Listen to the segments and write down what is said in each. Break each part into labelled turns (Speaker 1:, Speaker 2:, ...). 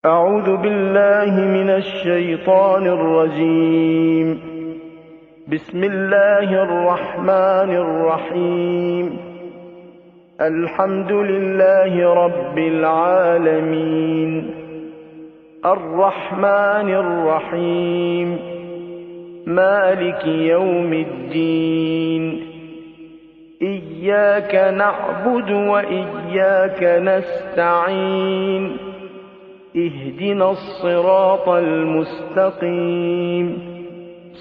Speaker 1: أعوذ بالله من الشيطان الرجيم. بسم الله الرحمن الرحيم. الحمد لله رب العالمين الرحمن الرحيم مالك يوم الدين إياك نعبد وإياك نستعين اهدنا الصراط المستقيم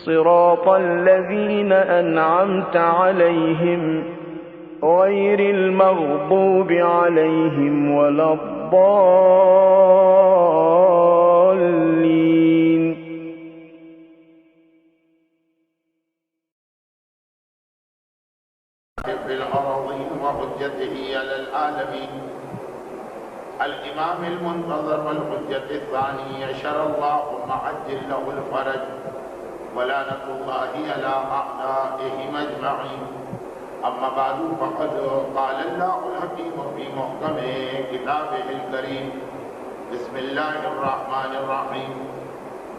Speaker 1: صراط الذين أنعمت عليهم غير المغضوب عليهم ولا الضالين.
Speaker 2: في الأراضين وحجته على العالمين الإمام المنتظر والحجة الثاني يشر اللهم عجل له الفرج ولعنة الله على أعدائهم أجمعين. أما بعد فقد قال الله الحكيم في محكم كتابه الكريم بسم الله الرحمن الرحيم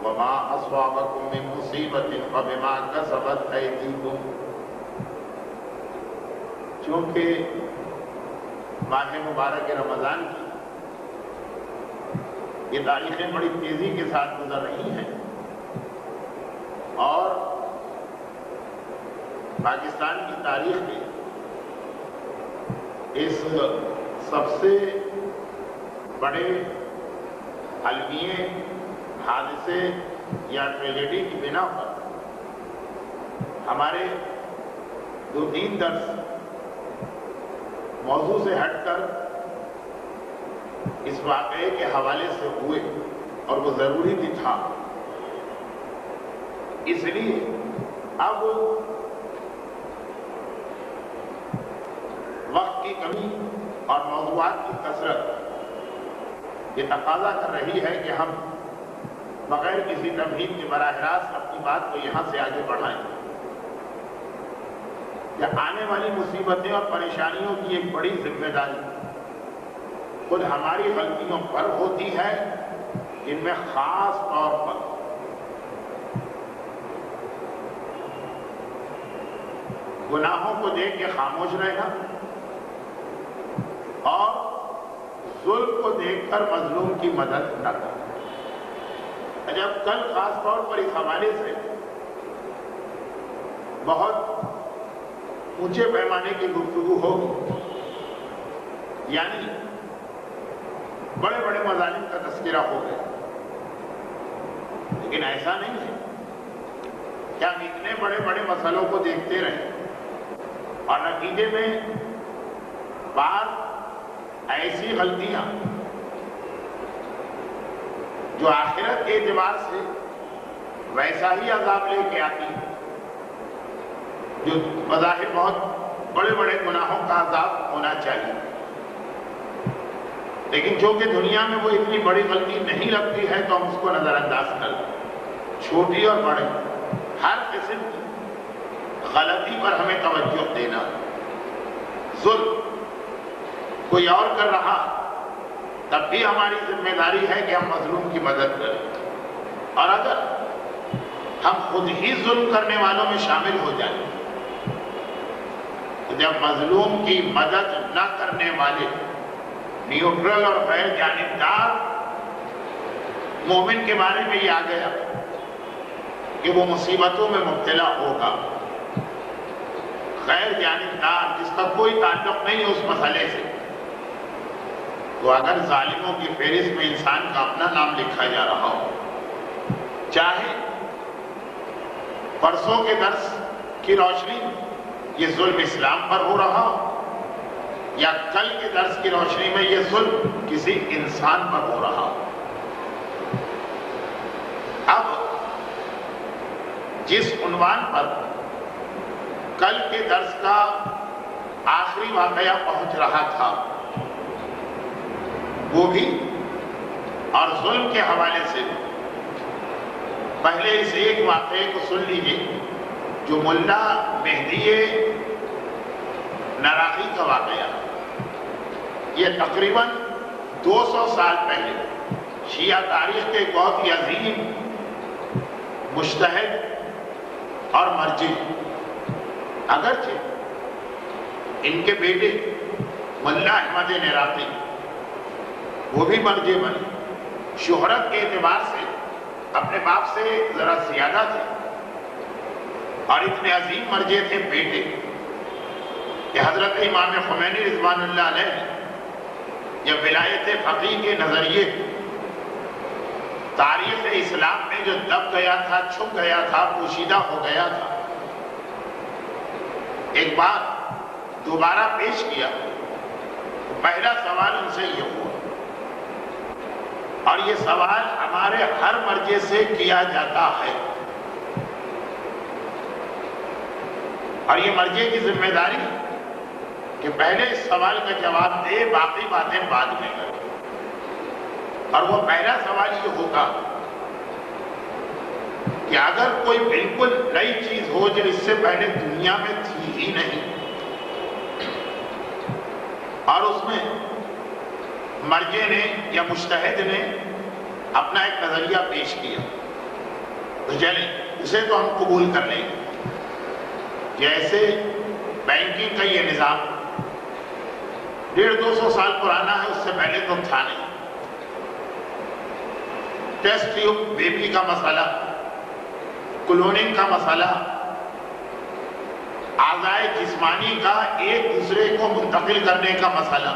Speaker 2: وما أصابكم من مصيبة فبما كسبت أيديكم. چونکہ ماہ مبارک رمضان کی یہ تاریخیں بڑی تیزی کے ساتھ گزر رہی ہیں اور پاکستان کی تاریخ میں اس سب سے بڑے المیہ حادثے یا ٹریجڈی کی بنا پر ہمارے دو تین درس موضوع سے ہٹ کر اس واقعے کے حوالے سے ہوئے اور وہ ضروری بھی تھا. اس لیے اب وقت کی کمی اور موضوعات کی کثرت یہ تقاضا کر رہی ہے کہ ہم بغیر کسی تمہید کے براہ راست اپنی بات کو یہاں سے آگے بڑھائیں. کہ آنے والی مصیبتیں اور پریشانیوں کی ایک بڑی ذمہ داری خود ہماری غلطیوں پر ہوتی ہے جن میں خاص طور پر گناہوں کو دیکھ کے خاموش رہنا اور ظلم کو دیکھ کر مظلوم کی مدد نہ کرنا. جب کل خاص طور پر اس حوالے سے بہت اونچے پیمانے کی گفتگو ہوگی یعنی بڑے بڑے مظالم کا تذکرہ ہو گیا. لیکن ایسا نہیں ہے کہ ہم اتنے بڑے بڑے مسئلوں کو دیکھتے رہیں اور نتیجے میں بعض ایسی غلطیاں جو آخرت کے اعتبار سے ویسا ہی عذاب لے کے آتی ہیں جو بظاہر بہت بڑے بڑے گناہوں کا عذاب ہونا چاہیے لیکن چونکہ دنیا میں وہ اتنی بڑی غلطی نہیں لگتی ہے تو ہم اس کو نظر انداز کر لیں. چھوٹی اور بڑی ہر قسم کی غلطی پر ہمیں توجہ دینا. ظلم کوئی اور کر رہا تب بھی ہماری ذمہ داری ہے کہ ہم مظلوم کی مدد کریں اور اگر ہم خود ہی ظلم کرنے والوں میں شامل ہو جائیں جب مظلوم کی مدد نہ کرنے والے نیوٹرل اور غیر جانبدار مومن کے بارے میں یہ آ گیا کہ وہ مصیبتوں میں مبتلا ہوگا. غیر جانبدار جس کا کوئی تعلق نہیں اس مسئلے سے تو اگر ظالموں کی فہرست میں انسان کا اپنا نام لکھا جا رہا ہو چاہے پرسوں کے درس کی روشنی یہ ظلم اسلام پر ہو رہا یا کل کے درس کی روشنی میں یہ ظلم کسی انسان پر ہو رہا. اب جس عنوان پر کل کے درس کا آخری واقعہ پہنچ رہا تھا وہ بھی اور ظلم کے حوالے سے پہلے اس ایک واقعے کو سن لیجیے جو ملا مہدی نراقی کا واقعہ. یہ تقریباً 200 سال پہلے شیعہ تاریخ کے ایک بہت ہی عظیم مجتہد اور مرجع، اگرچہ ان کے بیٹے ملا احمد نراقی وہ بھی مرجع بنے، شہرت کے اعتبار سے اپنے باپ سے ذرا زیادہ تھے، اور اتنے عظیم مرجع تھے بیٹے کہ حضرت امام خمینی رضوان اللہ علیہ جب ولایت فقیہ کے نظریے تاریخ اسلام میں جو دب گیا تھا، چھپ گیا تھا، پوشیدہ ہو گیا تھا، ایک بار دوبارہ پیش کیا تو پہلا سوال ان سے یہ ہوا، اور یہ سوال ہمارے ہر مرجع سے کیا جاتا ہے، اور یہ مرجع کی ذمہ داری کہ پہلے اس سوال کا جواب دے، باقی باتیں بعد میں کرے۔ اور وہ پہلا سوال یہ ہوگا کہ اگر کوئی بالکل نئی چیز ہو جو اس سے پہلے دنیا میں تھی ہی نہیں، اور اس میں مرجع نے یا مجتہد نے اپنا ایک نظریہ پیش کیا، تو چلیں اسے تو ہم قبول کر لیں گے۔ جیسے بینکنگ کا یہ نظام 150-200 سال پرانا ہے، اس سے پہلے تو تھا نہیں۔ ٹیسٹ ٹیوب بیبی کا مسئلہ، کلوننگ کا مسئلہ، اعضائے جسمانی کا ایک دوسرے کو منتقل کرنے کا مسئلہ،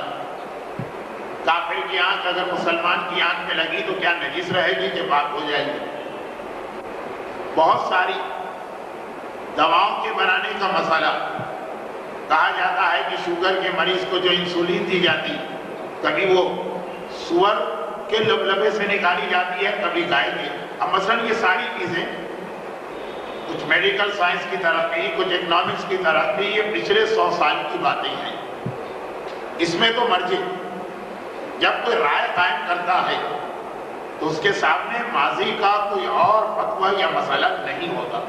Speaker 2: کافر کی آنکھ اگر مسلمان کی آنکھ میں لگی تو کیا نجس رہے گی کہ پاک ہو جائے گی، بہت ساری دواؤں کے بنانے کا مسئلہ، کہا جاتا ہے کہ شوگر کے مریض کو جو انسولین دی جاتی کبھی وہ سور کے لبلبے سے نکالی جاتی ہے، کبھی گائے کے۔ اب مثلا یہ ساری چیزیں کچھ میڈیکل سائنس کی ترقی، کچھ اکنامکس کی ترقی، یہ پچھلے 100 سال کی باتیں ہیں۔ اس میں تو مرجع جب کوئی رائے قائم کرتا ہے تو اس کے سامنے ماضی کا کوئی اور فتویٰ یا مسئلہ نہیں ہوتا،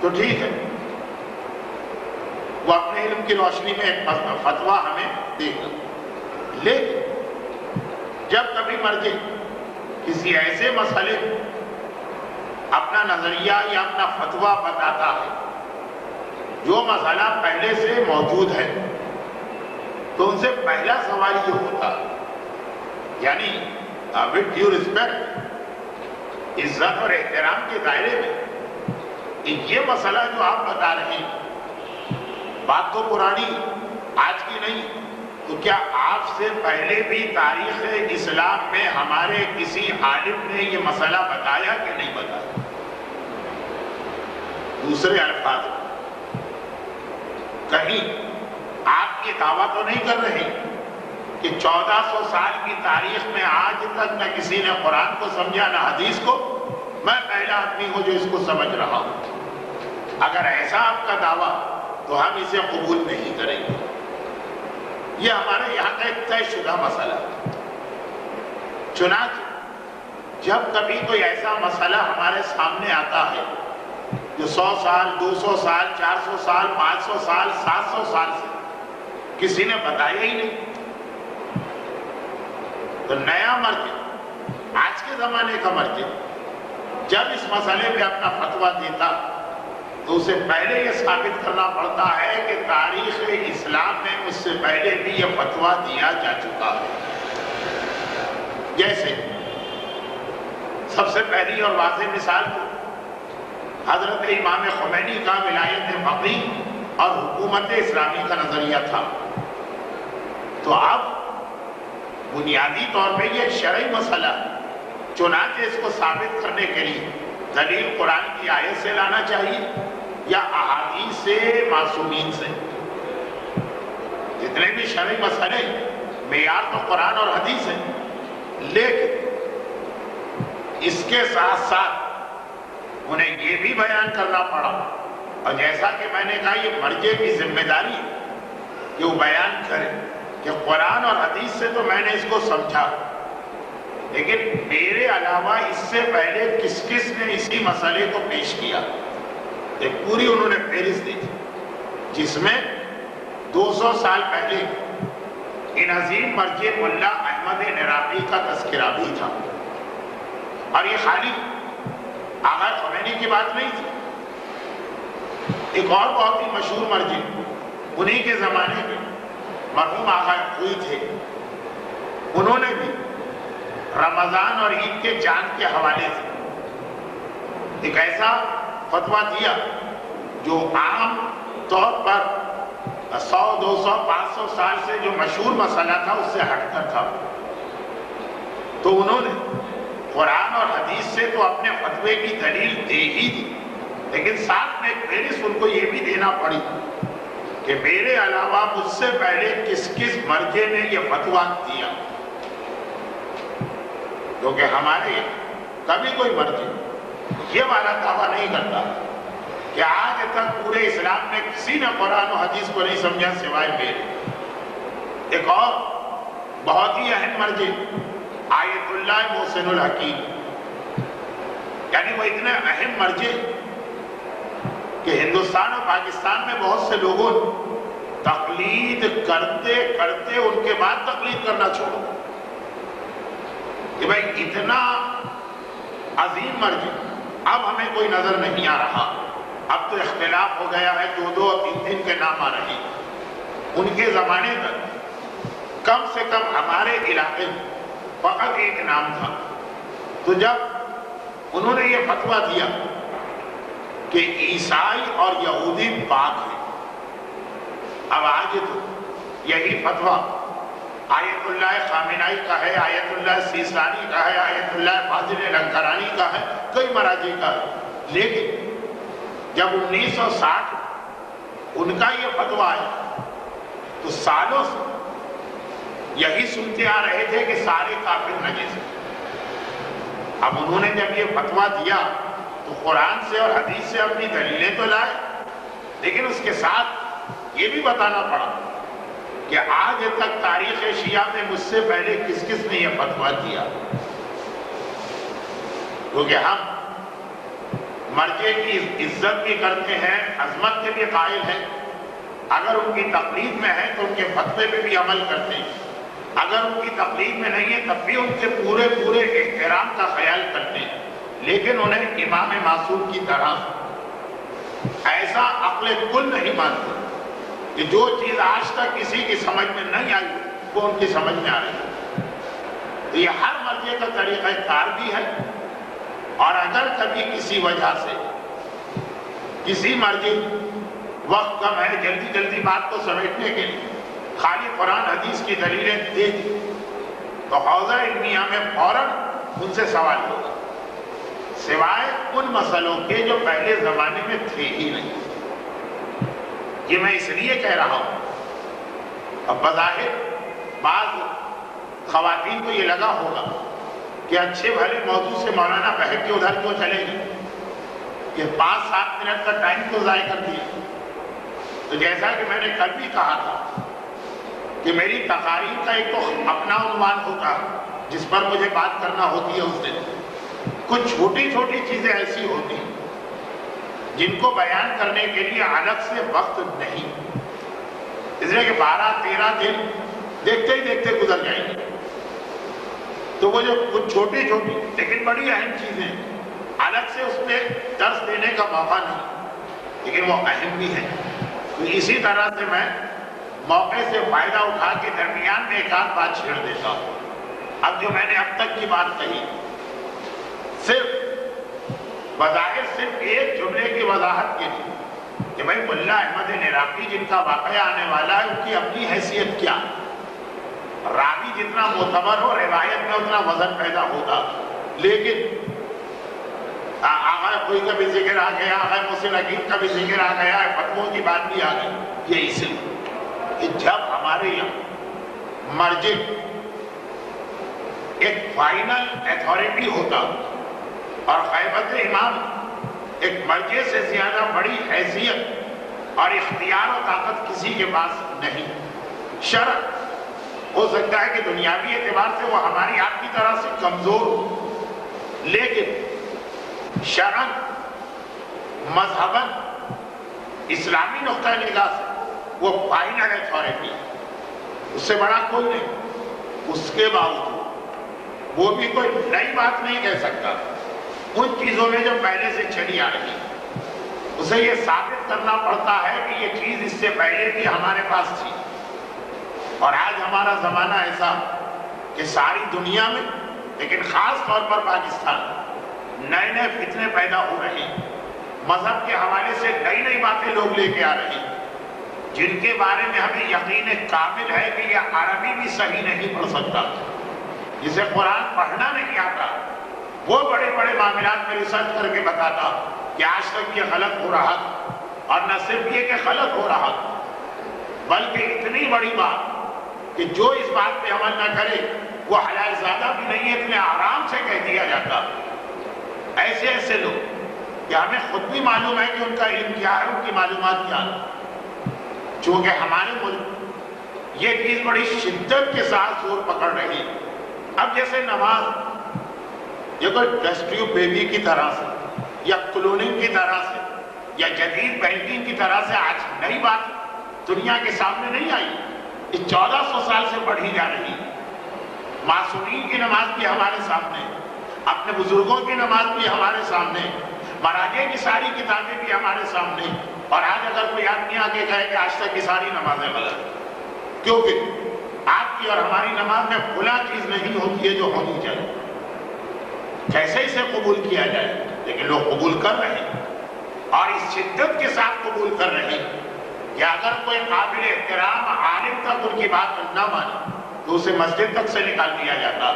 Speaker 2: تو ٹھیک ہے وہ اپنے علم کی روشنی میں ایک فتویٰ ہمیں دے گا، لیکن جب کبھی مرجع کسی ایسے مسئلے اپنا نظریہ یا اپنا فتویٰ بتاتا ہے جو مسئلہ پہلے سے موجود ہے، تو ان سے پہلا سوال یہ ہوتا، یعنی with due respect، عزت اور احترام کے دائرے میں، کہ یہ مسئلہ جو آپ بتا رہے ہیں بات تو پرانی آج کی نہیں، تو کیا آپ سے پہلے بھی تاریخ اسلام میں ہمارے کسی عالم نے یہ مسئلہ بتایا کہ نہیں بتایا؟ دوسرے الفاظ کہیں آپ یہ دعویٰ تو نہیں کر رہے کہ 1400 سال کی تاریخ میں آج تک نہ کسی نے قرآن کو سمجھا نہ حدیث کو، میں پہلا آدمی ہوں جو اس کو سمجھ رہا ہوں؟ اگر ایسا آپ کا دعویٰ تو ہم اسے قبول نہیں کریں گے۔ یہ ہمارے یہاں کا ایک طے شدہ مسئلہ ہے۔ چنانچہ جب کبھی کوئی ایسا مسئلہ ہمارے سامنے آتا ہے جو 100 سال 200 سال 400 سال 500 سال 700 سال سے کسی نے بتایا ہی نہیں، تو نیا مرجع، آج کے زمانے کا مرجع جب اس مسئلے پہ اپنا فتویٰ دیتا تو اسے پہلے یہ ثابت کرنا پڑتا ہے کہ تاریخ اسلام میں اس سے پہلے بھی یہ فتویٰ دیا جا چکا ہے۔ جیسے سب سے پہلی اور واضح مثال تو حضرت امام خمینی کا ولایت فقیہ اور حکومت اسلامی کا نظریہ تھا، تو اب بنیادی طور پہ یہ ایک شرعی مسئلہ، چنانچہ اس کو ثابت کرنے کے لیے دلیل قرآن کی آیت سے لانا چاہیے یا احادیث سے، معصومین سے۔ جتنے بھی شرعی مسئلے معیار تو قرآن اور حدیث ہیں، لیکن اس کے ساتھ ساتھ انہیں یہ بھی بیان کرنا پڑا، اور جیسا کہ میں نے کہا یہ مرجع کی ذمہ داری ہے کہ وہ بیان کرے کہ قرآن اور حدیث سے تو میں نے اس کو سمجھا، لیکن میرے علاوہ اس سے پہلے کس کس نے اسی مسئلے کو پیش کیا۔ ایک پوری انہوں نے فہرست دی تھی جس میں 200 سال پہلے ان عظیم مرجع ملا احمد نراقی کا تذکرہ بھی تھا، اور یہ خالی آغا خمینی کی بات نہیں تھی، ایک اور بہت ہی مشہور مرجع انہی کے زمانے میں مرحوم آغا خوئی تھے، انہوں نے بھی رمضان اور عید کے چاند کے حوالے سے ایک ایسا فتویٰ دیا جو عام طور پر 100 200 500 سال سے جو مشہور مسئلہ تھا اس سے ہٹ کر تھا۔ تو انہوں نے قرآن اور حدیث سے تو اپنے فتوے کی دلیل دے ہی دی، لیکن ساتھ میں ایک فہرست ان کو یہ بھی دینا پڑی کہ میرے علاوہ مجھ سے پہلے کس کس مرجع نے یہ فتویٰ دیا، کیونکہ ہمارے یہاں کبھی کوئی مرجع یہ والا دعویٰ نہیں کرتا کہ آج تک پورے اسلام میں کسی نے قرآن و حدیث کو نہیں سمجھا سوائے میرے۔ ایک اور بہت ہی اہم مرجع آیت اللہ محسن الحکیم، یعنی وہ اتنے اہم مرجع کہ ہندوستان اور پاکستان میں بہت سے لوگوں نے تقلید کرتے کرتے ان کے بعد تقلید کرنا چھوڑا کہ بھائی اتنا عظیم مرجع اب ہمیں کوئی نظر نہیں آ رہا، اب تو اختلاف ہو گیا ہے، 2 اور 3 کے نام آ رہے ہیں۔ ان کے زمانے تک کم سے کم ہمارے علاقے میں فقط ایک نام تھا۔ تو جب انہوں نے یہ فتویٰ دیا کہ عیسائی اور یہودی پاک ہیں، اب آج تو یہی فتویٰ آیت اللہ خامنائی کا ہے، آیت اللہ سیستانی کا ہے، آیت اللہ فاضل لنکرانی کا ہے، کئی مراجع کا ہے، لیکن جب 1960 ان کا یہ فتویٰ آیا تو سالوں سے یہی سنتے آ رہے تھے کہ سارے کافر نجس ہیں۔ اب انہوں نے جب یہ فتویٰ دیا تو قرآن سے اور حدیث سے اپنی دلیلیں تو لائے، لیکن اس کے ساتھ یہ بھی بتانا پڑا کہ آج تک تاریخ شیعہ میں مجھ سے پہلے کس کس نے یہ فتویٰ دیا، کیونکہ ہم مرجع کی عزت بھی کرتے ہیں، عظمت کے بھی قائل ہیں، اگر ان کی تقلید میں ہے تو ان کے فتوے پہ بھی عمل کرتے ہیں، اگر ان کی تقلید میں نہیں ہے تب بھی ان کے پورے احترام کا خیال کرتے ہیں، لیکن انہیں امام معصوم کی طرح ایسا عقل کل نہیں مانتے کہ جو چیز آج تک کسی کی سمجھ میں نہیں آئی وہ ان کی سمجھ میں آ رہی ہے۔ تو یہ ہر مرجع کا طریقہ کار بھی ہے، اور اگر کبھی کسی وجہ سے کسی مرجع وقت کم ہے، جلدی بات کو سمیٹنے کے لیے خالی قرآن حدیث کی دلیلیں دے دی تو حوزہ علمیہ میں فوراً ان سے سوال ہوگا، سوائے ان مسئلوں کے جو پہلے زمانے میں تھے ہی نہیں۔ یہ میں اس لیے کہہ رہا ہوں، اب بظاہر بعض خواتین کو یہ لگا ہوگا کہ اچھے بھلے موضوع سے مولانا بہت کے ادھر کیوں چلے گئے، یہ 5-7 منٹ کا ٹائم کیوں ضائع کر دیا۔ تو جیسا کہ میں نے کل بھی کہا تھا کہ میری تقاریر کا ایک تو اپنا عنوان ہوتا جس پر مجھے بات کرنا ہوتی ہے، اس دن کچھ چھوٹی چیزیں ایسی ہوتی ہیں جن کو بیان کرنے کے لیے الگ سے وقت نہیں، اس لیے کہ 12-13 دن دیکھتے ہی دیکھتے گزر جائیں گے، تو وہ جو کچھ چھوٹی لیکن بڑی اہم چیزیں الگ سے اس پہ درس دینے کا موقع نہیں، لیکن وہ اہم بھی ہے۔ تو اسی طرح سے میں موقع سے فائدہ اٹھا کے درمیان میں ایک آدھ بات چھیڑ دیتا ہوں۔ اب جو میں نے اب تک کی بات کہی صرف بظاہر صرف ایک جملے کی وضاحت کے لیے کہ بھائی ملا احمد عراقی جن کا واقعہ آنے والا ہے ان کی اپنی حیثیت کیا، راوی جتنا معتبر ہو روایت میں اتنا وزن پیدا ہوگا، لیکن آغا کوئی کا بھی ذکر آ گیا، آغا محسن حکیم کا بھی ذکر آ گیا ہے، فتووں کی بات بھی آ گئی، یہ اس لیے کہ جب ہمارے یہاں مرجع ایک فائنل اتھارٹی ہوتا اور خیبت امام ایک مرجع سے زیادہ بڑی حیثیت اور اختیار و طاقت کسی کے پاس نہیں، شرع ہو سکتا ہے کہ دنیاوی اعتبار سے وہ ہماری آپ کی طرح سے کمزور ہو، لیکن شرعاً مذہباً اسلامی نقطہ نگاہ سے وہ فائنل اتھارٹی ہے، اس سے بڑا کوئی نہیں۔ اس کے باوجود وہ بھی کوئی نئی بات نہیں کہہ سکتا ان چیزوں میں جو پہلے سے چلی آ رہی، اسے یہ ثابت کرنا پڑتا ہے کہ یہ چیز اس سے پہلے بھی ہمارے پاس تھی۔ اور آج ہمارا زمانہ ایسا کہ ساری دنیا میں لیکن خاص طور پر پاکستان نئے نئے فتنے پیدا ہو رہے ہیں، مذہب کے حوالے سے نئی نئی باتیں لوگ لے کے آ رہے ہیں جن کے بارے میں ہمیں یقین کامل ہے کہ یہ عربی بھی صحیح نہیں پڑھ سکتا، جسے قرآن پڑھنا نہیں آتا، وہ بڑے بڑے معاملات میں ریسرچ کر کے بتاتا کہ آج تک یہ غلط ہو رہا، اور نہ صرف یہ کہ غلط ہو رہا بلکہ اتنی بڑی بات کہ جو اس بات پہ عمل نہ کرے وہ حلال زادہ بھی نہیں ہے، اتنے آرام سے کہہ دیا جاتا۔ ایسے ایسے لوگ کہ ہمیں خود بھی معلوم ہے کہ ان کا علم کیا ہے، ان کی معلومات کیا ہے، چونکہ ہمارے ملک یہ چیز بڑی شدت کے ساتھ زور پکڑ رہی ہے۔ اب جیسے نماز یہ کوئی ٹیسٹ ٹیوب بیبی کی طرح سے یا کلوننگ کی طرح سے یا جدید بینکنگ کی طرح سے آج نئی بات دنیا کے سامنے نہیں آئی، یہ 1400 سال سے بڑھی جا رہی۔ معصومین کی نماز بھی ہمارے سامنے، اپنے بزرگوں کی نماز بھی ہمارے سامنے، مراجع کی ساری کتابیں بھی ہمارے سامنے، اور آج اگر کوئی آدمی آ کے کہے کہ آج تک کی ساری نمازیں غلط، کیونکہ آپ کی اور ہماری نماز میں فلاں چیز نہیں ہوتی ہے جو ہونی چاہیے، کیسے اسے قبول کیا جائے؟ لیکن لوگ قبول کر رہے ہیں، اور اس شدت کے ساتھ قبول کر رہے ہیں کہ اگر کوئی قابل احترام عالم تک ان کی بات نہ مانے تو اسے مسجد تک سے نکال دیا جاتا۔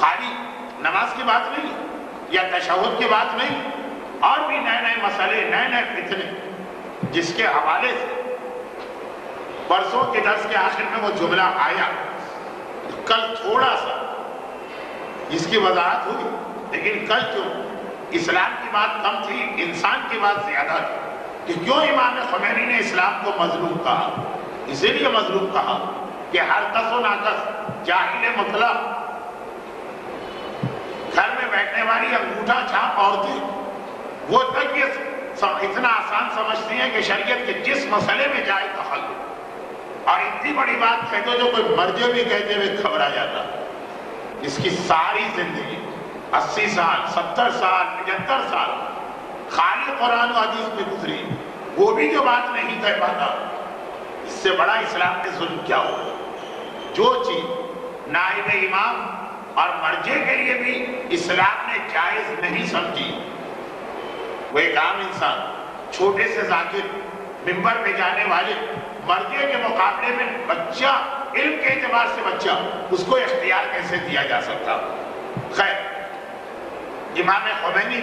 Speaker 2: خالی نماز کی بات نہیں یا تشہد کی بات نہیں، اور بھی نئے نئے مسئلے، نئے نئے فتنے، جس کے حوالے سے پرسوں کے درس کے آخر میں وہ جملہ آیا، کل تھوڑا سا اس کی وضاحت ہوئی، لیکن کل کیوں اسلام کی بات کم تھی، انسان کی بات زیادہ تھی، کہ کیوں امام خمینی نے اسلام کو مظلوم کہا؟ اسی لیے مظلوم کہا کہ ہر کس و ناکس، جاہل مطلق، گھر میں بیٹھنے والی انگوٹھا چھاپ عورتیں وہ تک یہ اتنا آسان سمجھتی ہیں کہ شریعت کے جس مسئلے میں جائے دخل دے، اور اتنی بڑی بات کہہ دو جو کوئی مرجع بھی کہتے ہوئے گھبرا جاتا۔ اس کی ساری زندگی 80 سال، 70 سال، 75 سال خالی قرآن و حدیث میں گزری، وہ بھی جو بات نہیں کہہ پاتا، اس سے بڑا اسلام کے ظلم کیا ہو؟ جو چیز نائب امام اور مرجع کے لیے بھی اسلام نے جائز نہیں سمجھی، وہ ایک عام انسان، چھوٹے سے ذاکر، منبر پہ جانے والے، مرجع کے مقابلے میں بچہ، علم کے اعتبار سے بچہ، اس کو اختیار کیسے دیا جا سکتا؟ خیر، امام خمینی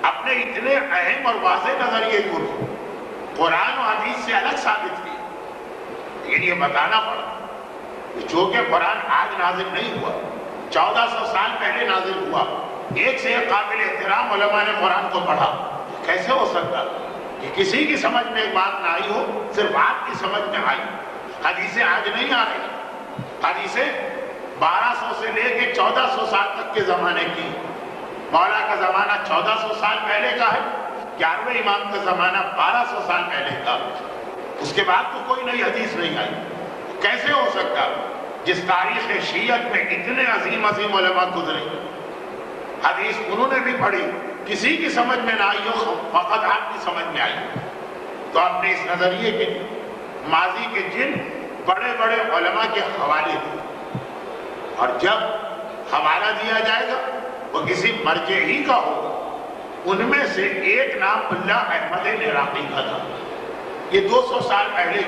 Speaker 2: اپنے اتنے اہم اور واضح نظریے کو قرآن و حدیث سے الگ ثابت کی، لیکن یہ بتانا پڑا کہ چونکہ قرآن آج نازل نہیں ہوا، 1400 سال پہلے نازل ہوا، ایک سے ایک قابل احترام علماء نے قرآن کو پڑھا، کیسے ہو سکتا کہ کسی کی سمجھ میں ایک بات نہ آئی ہو، صرف آپ کی سمجھ میں آئی؟ حدیثیں آج نہیں آ رہی، حدیثیں 1200 سے لے کے 1400 سال تک کے زمانے کی۔ مولا کا زمانہ 1400 سال پہلے کا ہے، 11ویں امام کا زمانہ 1200 سال پہلے کا، اس کے بعد تو کوئی نئی حدیث نہیں آئی۔ کیسے ہو سکتا جس تاریخ شیعت میں اتنے عظیم عظیم علماء گزرے، حدیث انہوں نے بھی پڑھی، کسی کی سمجھ میں نہ آئی ہو، فقط آپ کی سمجھ میں آئی؟ تو اپنے اس نظریے کے ماضی کے جن بڑے بڑے علماء کے حوالے دیں، اور جب حوالہ دیا جائے گا وہ کسی مرجع ہی کا ہوگا۔ ان میں سے ایک نام اللہ احمد عراقی کا تھا، یہ 200 سال پہلے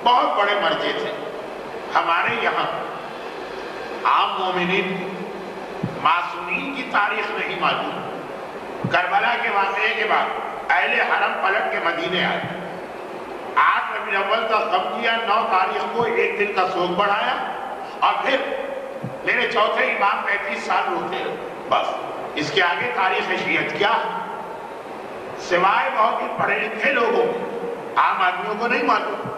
Speaker 2: بہت بڑے مرجع تھے۔ ہمارے یہاں عام مومنین معصومین کی تاریخ نہیں معلوم۔ کربلا کے واقعے کے بعد اہل حرم پلٹ کے مدینے آئے، 8 ربیع الاول کا غم کیا، 9 تاریخ کو ایک دن کا سوگ بڑھایا، اور پھر میرے چوتھے امام 35 سال روتے ہیں۔ بس اس کے آگے تاریخ شیعت کیا ہے؟ سوائے بہت ہی پڑھے لکھے لوگوں، عام آدمیوں کو نہیں معلوم۔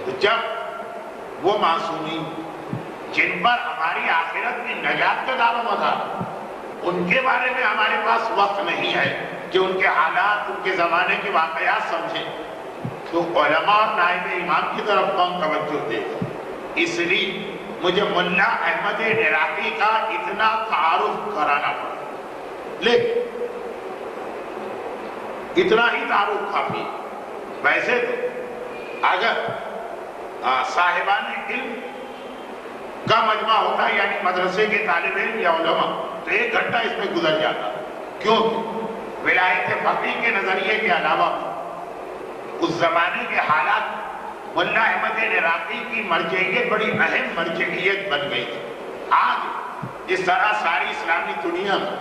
Speaker 2: تو جب وہ معصومین جن پر ہماری آخرت میں نجات کا دار و مدار، ان کے بارے میں ہمارے پاس وقت نہیں ہے کہ ان کے حالات، ان کے زمانے کے واقعات سمجھیں، تو علماء اور نائب امام کی طرف کون توجہ دے؟ اس لیے مجھے ملا احمد عراقی کا اتنا تعارف کرانا پڑا، لیکن اتنا ہی تعارف کافی۔ ویسے تو اگر صاحبان علم کا مجمع ہوتا یعنی مدرسے کے طالب علم یا علماء تو 1 گھنٹہ اس میں گزر جاتا، کیونکہ ولایت فقیہ کے نظریے کے علاوہ اس زمانے کے حالات ملا احمد عراقی کی مرجعیت بڑی اہم مرجعیت بن گئی تھی۔ آج جس طرح ساری اسلامی دنیا میں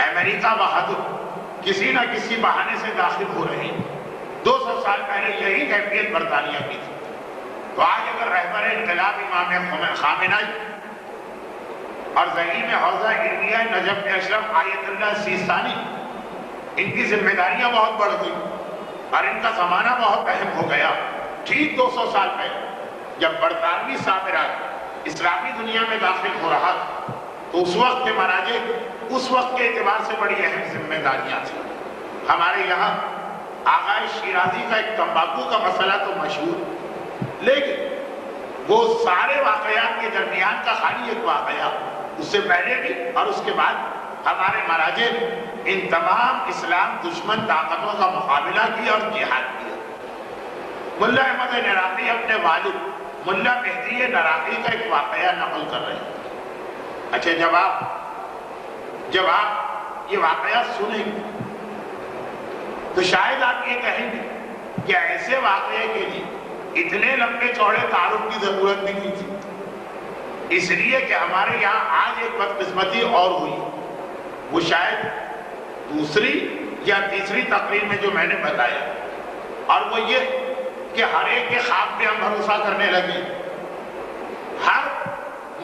Speaker 2: امریکہ بہادر کسی نہ کسی بہانے سے داخل ہو رہے ہیں، 200 سال پہلے یہی کیفیت برطانیہ کی تھی۔ تو آج اگر رہبر انقلاب امام خامنہئی اور زعیم حوزہ علمیہ نجف اشرف آیت اللہ سیستانی، ان کی ذمہ داریاں بہت بڑھ گئی اور ان کا زمانہ بہت اہم ہو گیا۔ ٹھیک 200 سال پہلے جب برطانوی سامراج اسلامی دنیا میں داخل ہو رہا تو اس وقت کے مراجع اس وقت کے اعتبار سے بڑی اہم ذمہ داریاں تھیں۔ ہمارے یہاں آغائے شیرازی کا ایک تمباکو کا مسئلہ تو مشہور، لیکن وہ سارے واقعات کے درمیان کا خالی ایک واقعہ، اس سے پہلے بھی اور اس کے بعد ہمارے مراجع نے ان تمام اسلام دشمن طاقتوں کا مقابلہ کیا اور جہاد کیا۔ ملا احمد عراقی اپنے والد ملا مہدی عراقی کا ایک واقعہ نقل کر رہے ہیں۔ اچھا، جب آپ یہ واقعہ سنیں گے تو شاید آپ یہ کہیں گے کہ ایسے واقعے کے لیے اتنے لمبے چوڑے تعارف کی ضرورت بھی نہیں تھی، اس لیے کہ ہمارے یہاں آج ایک بدقسمتی اور ہوئی، وہ شاید دوسری یا تیسری تقریر میں جو میں نے بتایا، اور وہ یہ کہ ہر ایک کے خواب پہ ہم بھروسہ کرنے لگے، ہر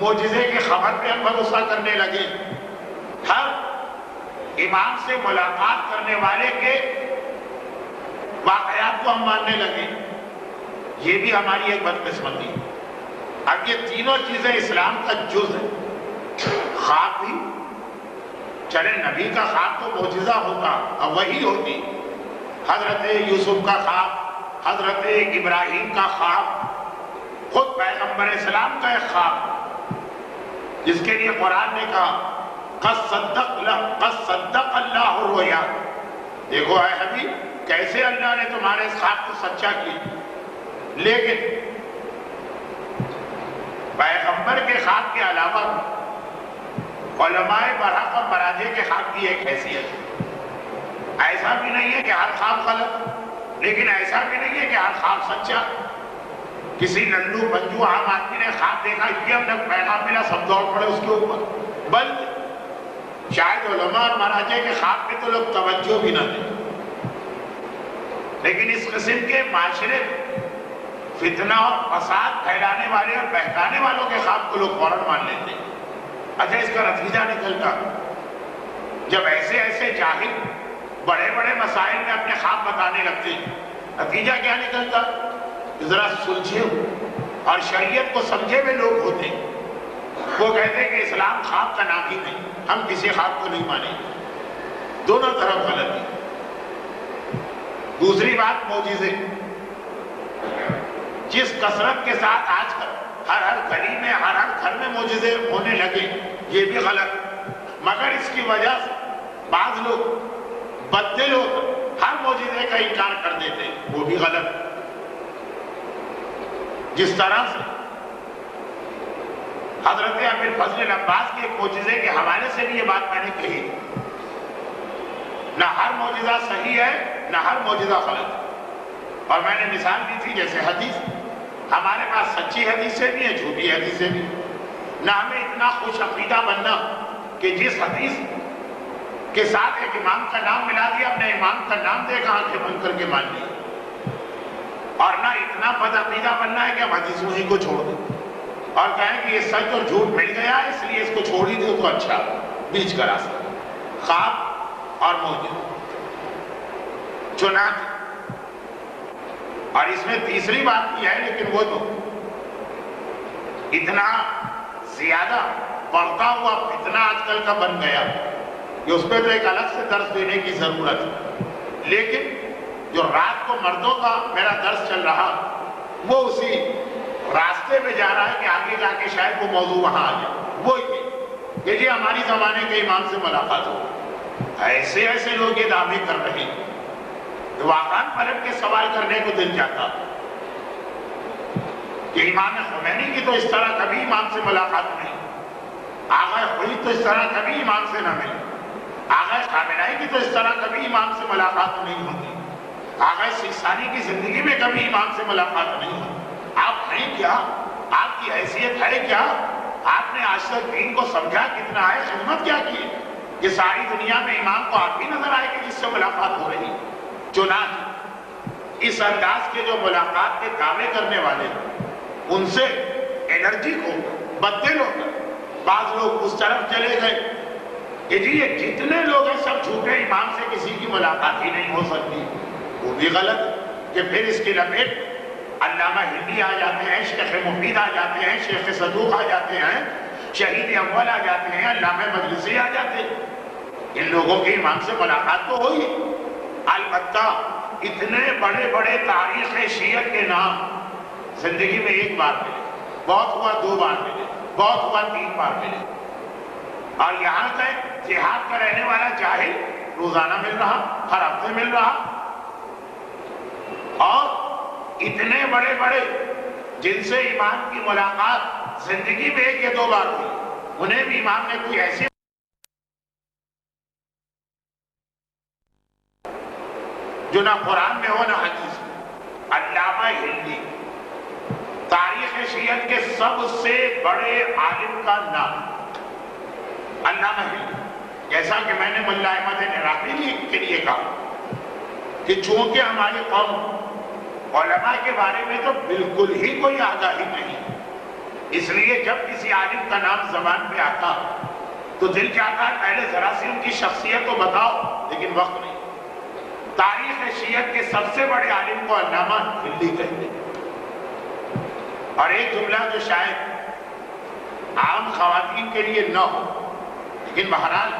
Speaker 2: معجزے کی خبر پہ ہم بھروسہ کرنے لگے، ہر امام سے ملاقات کرنے والے کے واقعات کو ہم ماننے لگے۔ یہ بھی ہماری ایک بدقسمتی ہے۔ اب یہ تینوں چیزیں اسلام کا جز ہے۔ خواب بھی چلے، نبی کا خواب تو معجزہ ہوتا اب وہی ہوتی، حضرت یوسف کا خواب، حضرت ابراہیم کا خواب، خود پیغمبر اسلام کا ایک خواب جس کے لیے قرآن نے کہا قد صدق اللہ الرؤیا۔ دیکھو اے حبیب، کیسے اللہ نے تمہارے اس خواب کو سچا کیا۔ لیکن پیغمبر کے خواب کے علاوہ علماء برحق اور مراجع کے خواب کی ایک حیثیت ہے۔ ایسا بھی نہیں ہے کہ ہر خواب غلط، لیکن ایسا بھی نہیں ہے کہ ہر خواب سچا۔ کسی للو بنجو عام آدمی نے خواب دیکھا، یہ ہم نے پیغام ملا، سب دوڑ پڑے اس کے اوپر، بلکہ شاید علماء اور مراجع کے خواب پہ تو لوگ توجہ بھی نہ دیں۔ لیکن اس قسم کے معاشرے فتنہ اور فساد پھیلانے والے اور بہکانے والوں کے خواب کو لوگ فوراً مان لیتے ہیں۔ اچھا، اس کا نتیجہ نکلتا جب ایسے جاہل بڑے بڑے مسائل میں اپنے خواب بتانے لگتے ہیں، نتیجہ کیا نکلتا؟ ذرا سلجھے اور شریعت کو سمجھے ہوئے لوگ ہوتے ہیں، وہ کہتے ہیں کہ اسلام خواب کا نام ہی نہیں، ہم کسی خواب کو نہیں مانیں گے۔ دونوں طرف غلطی۔ دوسری بات، معجزے جس کثرت کے ساتھ آج کل ہر گلی میں ہر گھر میں معجزے ہونے لگے، یہ بھی غلط۔ مگر اس کی وجہ سے بعض لوگ بددل ہو کر ہر معجزے کا انکار کر دیتے ہیں، وہ بھی غلط۔ جس طرح سے حضرت ابی الفضل العباس کے ایک معجزے کے حوالے سے بھی یہ بات میں نے کہی، نہ ہر معجزہ صحیح ہے نہ ہر معجزہ غلط۔ اور میں نے مثال دی تھی جیسے حدیث، ہمارے پاس سچی حدیثیں بھی ہیں، جھوٹی حدیثیں بھی، نہ ہمیں اتنا خوش عقیدہ بننا کہ جس حدیث کے ساتھ ایک امام کا نام ملا دیا، اپنے امام کا نام دیکھا آنکھیں بند کر کے مان لیا، اور نہ اتنا بد عقیدہ بننا ہے کہ ہم حدیثوں ہی کو چھوڑ دیں اور کہیں کہ یہ سچ اور جھوٹ مل گیا اس لیے اس کو چھوڑ ہی دو تو اچھا، بیچ کا راستہ۔ خواب اور معجزہ چنانچہ، اور اس میں تیسری بات یہ ہے، لیکن وہ تو اتنا زیادہ بڑھتا ہوا فتنہ آج کل کا بن گیا کہ اس پہ تو ایک الگ سے درس دینے کی ضرورت ہے۔ لیکن جو رات کو مردوں کا میرا درس چل رہا وہ اسی راستے میں جا رہا ہے کہ آگے جا کے شاید وہ موضوع وہاں آ جائے، وہ یہ کہ جی ہماری زمانے کے امام سے ملاقات ہو. ایسے ایسے لوگ یہ دعوے کر رہے ہیں کہ واقعاً پلٹ کے سوال کرنے کو دل چاہتا کہ امام خمینی کی تو اس طرح کبھی امام سے ملاقات نہیں، آغا خلیل تو اس طرح کبھی امام سے نہ ملے، آغا خامنائی کی تو اس طرح کبھی امام سے ملاقات نہیں ہوتی، آغا سیستانی کی زندگی میں کبھی امام سے ملاقات نہیں ہوتی. آپ ہیں کیا؟ آپ کی حیثیت ہے کیا؟ آپ نے آج تک دین کو سمجھا کتنا ہے، خدمت کیا کی ہے کہ ساری دنیا میں امام کو آپ ہی نظر آئے کہ جس سے ملاقات ہو رہی. چنانچہ اس انداز کے جو ملاقات کے دعوے کرنے والے ان سے انرجی کو بدل ہو کر بعض لوگ اس طرف چلے گئے کہ جی یہ جتنے لوگ ہیں سب جھوٹے، امام سے کسی کی ملاقات ہی نہیں ہو سکتی. وہ بھی غلط کہ پھر اس کی لپیٹ علامہ ہندی آ جاتے ہیں، شیخ مفید آ جاتے ہیں، شیخ صدوق آ جاتے ہیں، شہید اول آ جاتے ہیں، علامہ مجلسی آ جاتے ہیں. ان لوگوں کی امام سے ملاقات تو ہوئی، البتہ اتنے بڑے بڑے تاریخ شیعت کے نام زندگی میں ایک بار ملے، بہت ہوا 2 بار ملے، بہت ہوا 3 بار ملے. اور یہاں تک دیہات کا رہنے والا جاہل روزانہ مل رہا، ہر ہفتے مل رہا. اور اتنے بڑے بڑے جن سے امام کی ملاقات زندگی میں 1 یا 2 بار ہوئی، انہیں بھی امام نے کوئی ایسی جو نہ قرآن میں ہو نہ حدیث میں. علامہ ہندی تاریخ شیعت کے سب سے بڑے عالم کا نام علامہ ہندی. جیسا کہ میں نے ملا احمد عراقی کے لیے کہا کہ چونکہ ہماری قوم علماء کے بارے میں تو بالکل ہی کوئی آگاہی نہیں، اس لیے جب کسی عالم کا نام زبان پہ آتا تو دل چاہتا ہے پہلے ذرا سی ان کی شخصیت تو بتاؤ، لیکن وقت نہیں. تاریخ شیعت کے سب سے بڑے عالم کو علامہ ہندی کہتے ہیں. اور ایک جملہ جو شاید عام خواتین کے لیے نہ ہو، لیکن بہرحال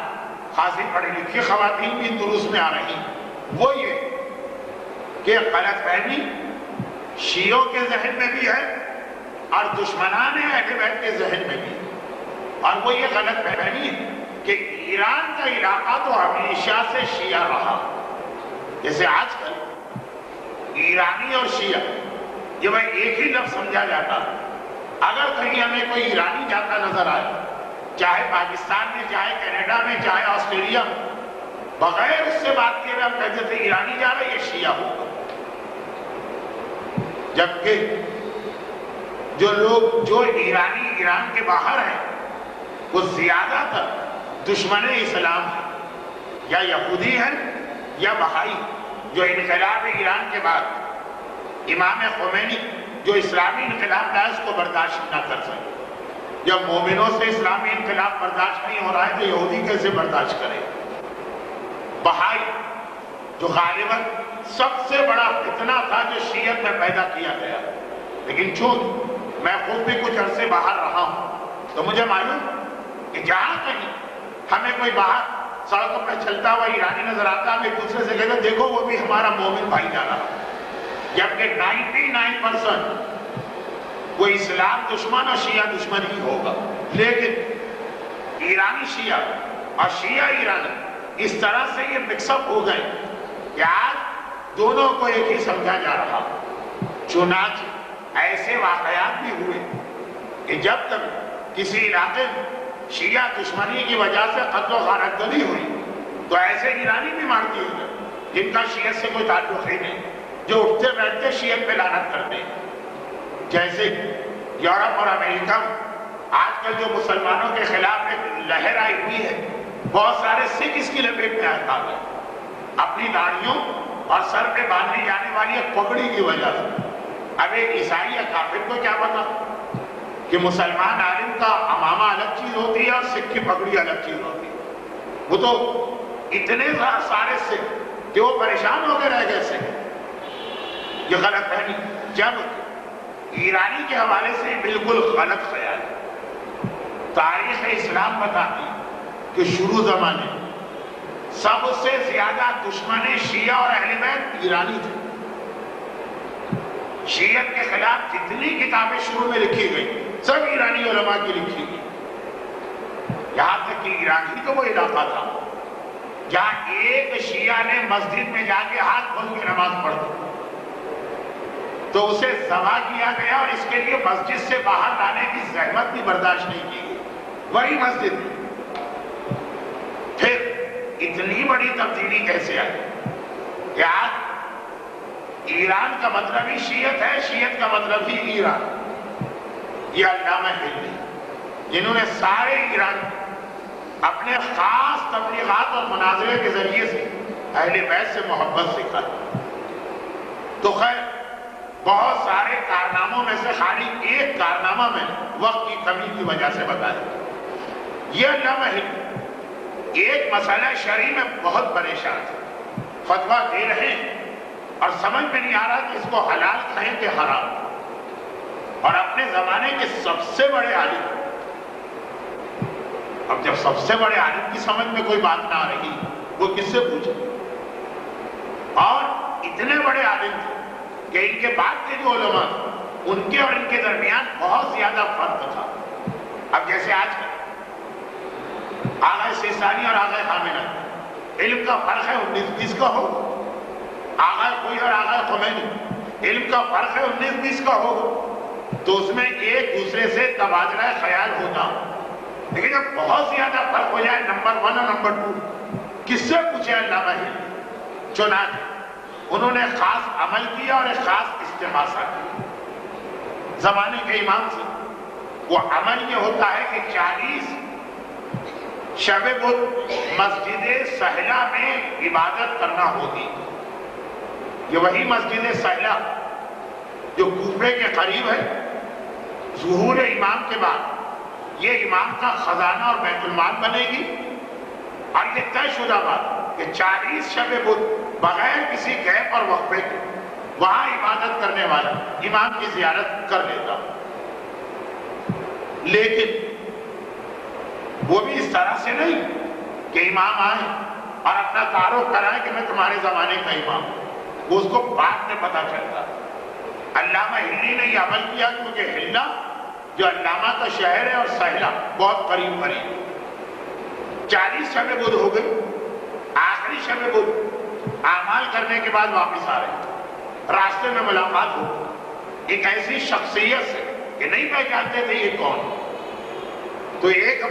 Speaker 2: خاصی پڑھی لکھی خواتین بھی دروس میں آ رہی، وہ یہ کہ غلط فہمی شیعوں کے ذہن میں بھی ہے اور دشمنان اہل بیت کے ذہن میں بھی ہے. اور وہ یہ غلط فہمی ہے کہ ایران کا علاقہ تو ہمیشہ سے شیعہ رہا. جیسے آج کل ایرانی اور شیعہ یہ بھائی ایک ہی لفظ سمجھا جاتا. اگر کہیں ہمیں کوئی ایرانی جاتا نظر آئے، چاہے پاکستان میں، چاہے کینیڈا میں، چاہے آسٹریلیا میں، بغیر اس سے بات کیے ہم کہتے تھے ایرانی جا رہے، یہ شیعہ ہوگا. جبکہ جو لوگ جو ایرانی ایران کے باہر ہیں وہ زیادہ تر دشمن اسلام ہیں، یا یہودی ہیں یا بہائی، جو انقلاب ایران کے بعد امام خمینی جو اسلامی انقلاب لایا اس کو برداشت نہ کر سکے. جب مومنوں سے اسلامی انقلاب برداشت نہیں ہو رہا ہے تو یہودی کیسے برداشت کرے؟ بہائی جو غالباً سب سے بڑا فتنہ تھا جو شیعت میں پیدا کیا گیا، لیکن چونکہ میں خود بھی کچھ عرصے باہر رہا ہوں تو مجھے معلوم کہ جہاں کہیں ہمیں کوئی باہر سڑکوں پہ چلتا ہوا ایرانی نظر آتا، ہم ایک دوسرے سے کہتے دیکھو وہ بھی ہمارا مومن بھائی جا رہا. جبکہ 99% وہ اسلام دشمن اور شیعہ دشمن ہی ہوگا. لیکن ایرانی شیعہ اور شیعہ ایرانی اس طرح سے یہ مکس اپ ہو گئے کہ آج دونوں کو ایک ہی سمجھا جا رہا. چنانچہ ایسے واقعات بھی ہوئے کہ جب تک کسی علاقے میں شیعہ دشمنی کی وجہ سے قتل و غارت زدی ہوئی تو ایسے ایرانی بھی مار دیے گئے جن کا شیعت سے کوئی تعلق ہی نہیں، جو اٹھتے بیٹھتے شیعت پہ لعنت کرتے ہیں. جیسے یورپ اور امریکہ میں آج کل جو مسلمانوں کے خلاف ایک لہر آئی ہوئی ہے، بہت سارے سکھ اس کی لپیٹ میں آ گئے اپنی داڑھیوں اور سر پہ باندھی جانے والی ایک پگڑی کی وجہ سے. اب ایک عیسائی یا کافر کو کیا پتا کہ مسلمان عالم کا امامہ الگ چیز ہوتی ہے اور سکھ کی پگڑی الگ چیز ہوتی ہے. وہ تو اتنے سارے سکھ کہ وہ پریشان ہو کے رہ گئے سکھ. یہ غلط فہمی جب ایرانی کے حوالے سے بالکل غلط خیال ہے. تاریخ اسلام بتاتی کہ شروع زمانے سب سے زیادہ دشمن شیعہ اور اہل بیت ایرانی تھے. شیعت کے خلاف جتنی کتابیں شروع میں لکھی گئی سب ایرانی علماء کی لکھی گئی، یہاں تک کہ ایران ہی تو وہ علاقہ تھا جہاں ایک شیعہ نے مسجد میں جا کے ہاتھ کھول کے نماز پڑھ دی تو اسے ذبح کیا گیا، اور اس کے لیے مسجد سے باہر لانے کی زحمت بھی برداشت نہیں کی گئی، وہی مسجد میں۔ پھر اتنی بڑی تبدیلی کیسے آئی کہ آج ایران کا مطلب ہی شیعت ہے، شیعت کا مطلب ہی ایران۔ یہ علامہ ہندی جنہوں نے سارے ایران اپنے خاص تبلیغات اور مناظرے کے ذریعے سے اہل بیت سے محبت سکھائی، تو خیر بہت سارے کارناموں میں سے خالی ایک کارنامہ میں وقت کی کمی کی وجہ سے بتایا۔ یہ علامہ ہندی ایک مسئلہ شرعی میں بہت پریشان تھے، فتویٰ دے رہے ہیں اور سمجھ میں نہیں آ رہا کہ اس کو حلال کہیں کہ حرام، اور اپنے زمانے کے سب سے بڑے عالم، اب جب سب سے بڑے عالم کی سمجھ میں کوئی بات نہ آ رہی وہ کس سے پوچھے، اور اتنے بڑے عالم تھے کہ ان کے بعد کے جو علماء ان کے اور ان کے درمیان بہت زیادہ فرق تھا۔ اب جیسے آج کل آغا سیستانی اور آغا خامنہ علم کا فرق ہے 19-20 کا ہو، آغا کوئی اور آغا خمینی علم کا فرق ہے 19-20 کا ہو، تو اس میں ایک دوسرے سے تبادلہ خیال ہوتا، لیکن جب بہت زیادہ فرق ہو جائے نمبر 1 اور نمبر 2 کس سے پوچھے علامہ ہندی؟ چنانچہ انہوں نے خاص عمل کیا اور ایک خاص استغاثہ کیا زمانے کے امام سے۔ وہ عمل یہ ہوتا ہے کہ 40 شب بدھ مسجد سہلہ میں عبادت کرنا ہوگی۔ یہ وہی مسجد سہلہ جو کوفے کے قریب ہے، ظہور امام کے بعد یہ امام کا خزانہ اور بیت المال بنے گی، اور یہ طے شدہ بات کہ 40 شب بدھ بغیر کسی گیپ اور وقفے کے وہاں عبادت کرنے والا امام کی زیارت کر لیتا، لیکن وہ بھی اس طرح سے نہیں کہ امام آئے اور اپنا تعارف کرائے کہ میں تمہارے زمانے کا امام ہوں، وہ اس کو بعد میں پتہ چلتا۔ علامہ ہلی نے یہ عمل کیا کیونکہ ہلہ جو علامہ کا شہر ہے اور سہلہ بہت قریب قریب، 40 شب بدھ ہو گئی، آخری شب بدھ اعمال کرنے کے بعد واپس آ رہے، راستے میں ملاقات ہو ایک ایسی شخصیت سے کہ نہیں پہچانتے تھے یہ کون، تو ایک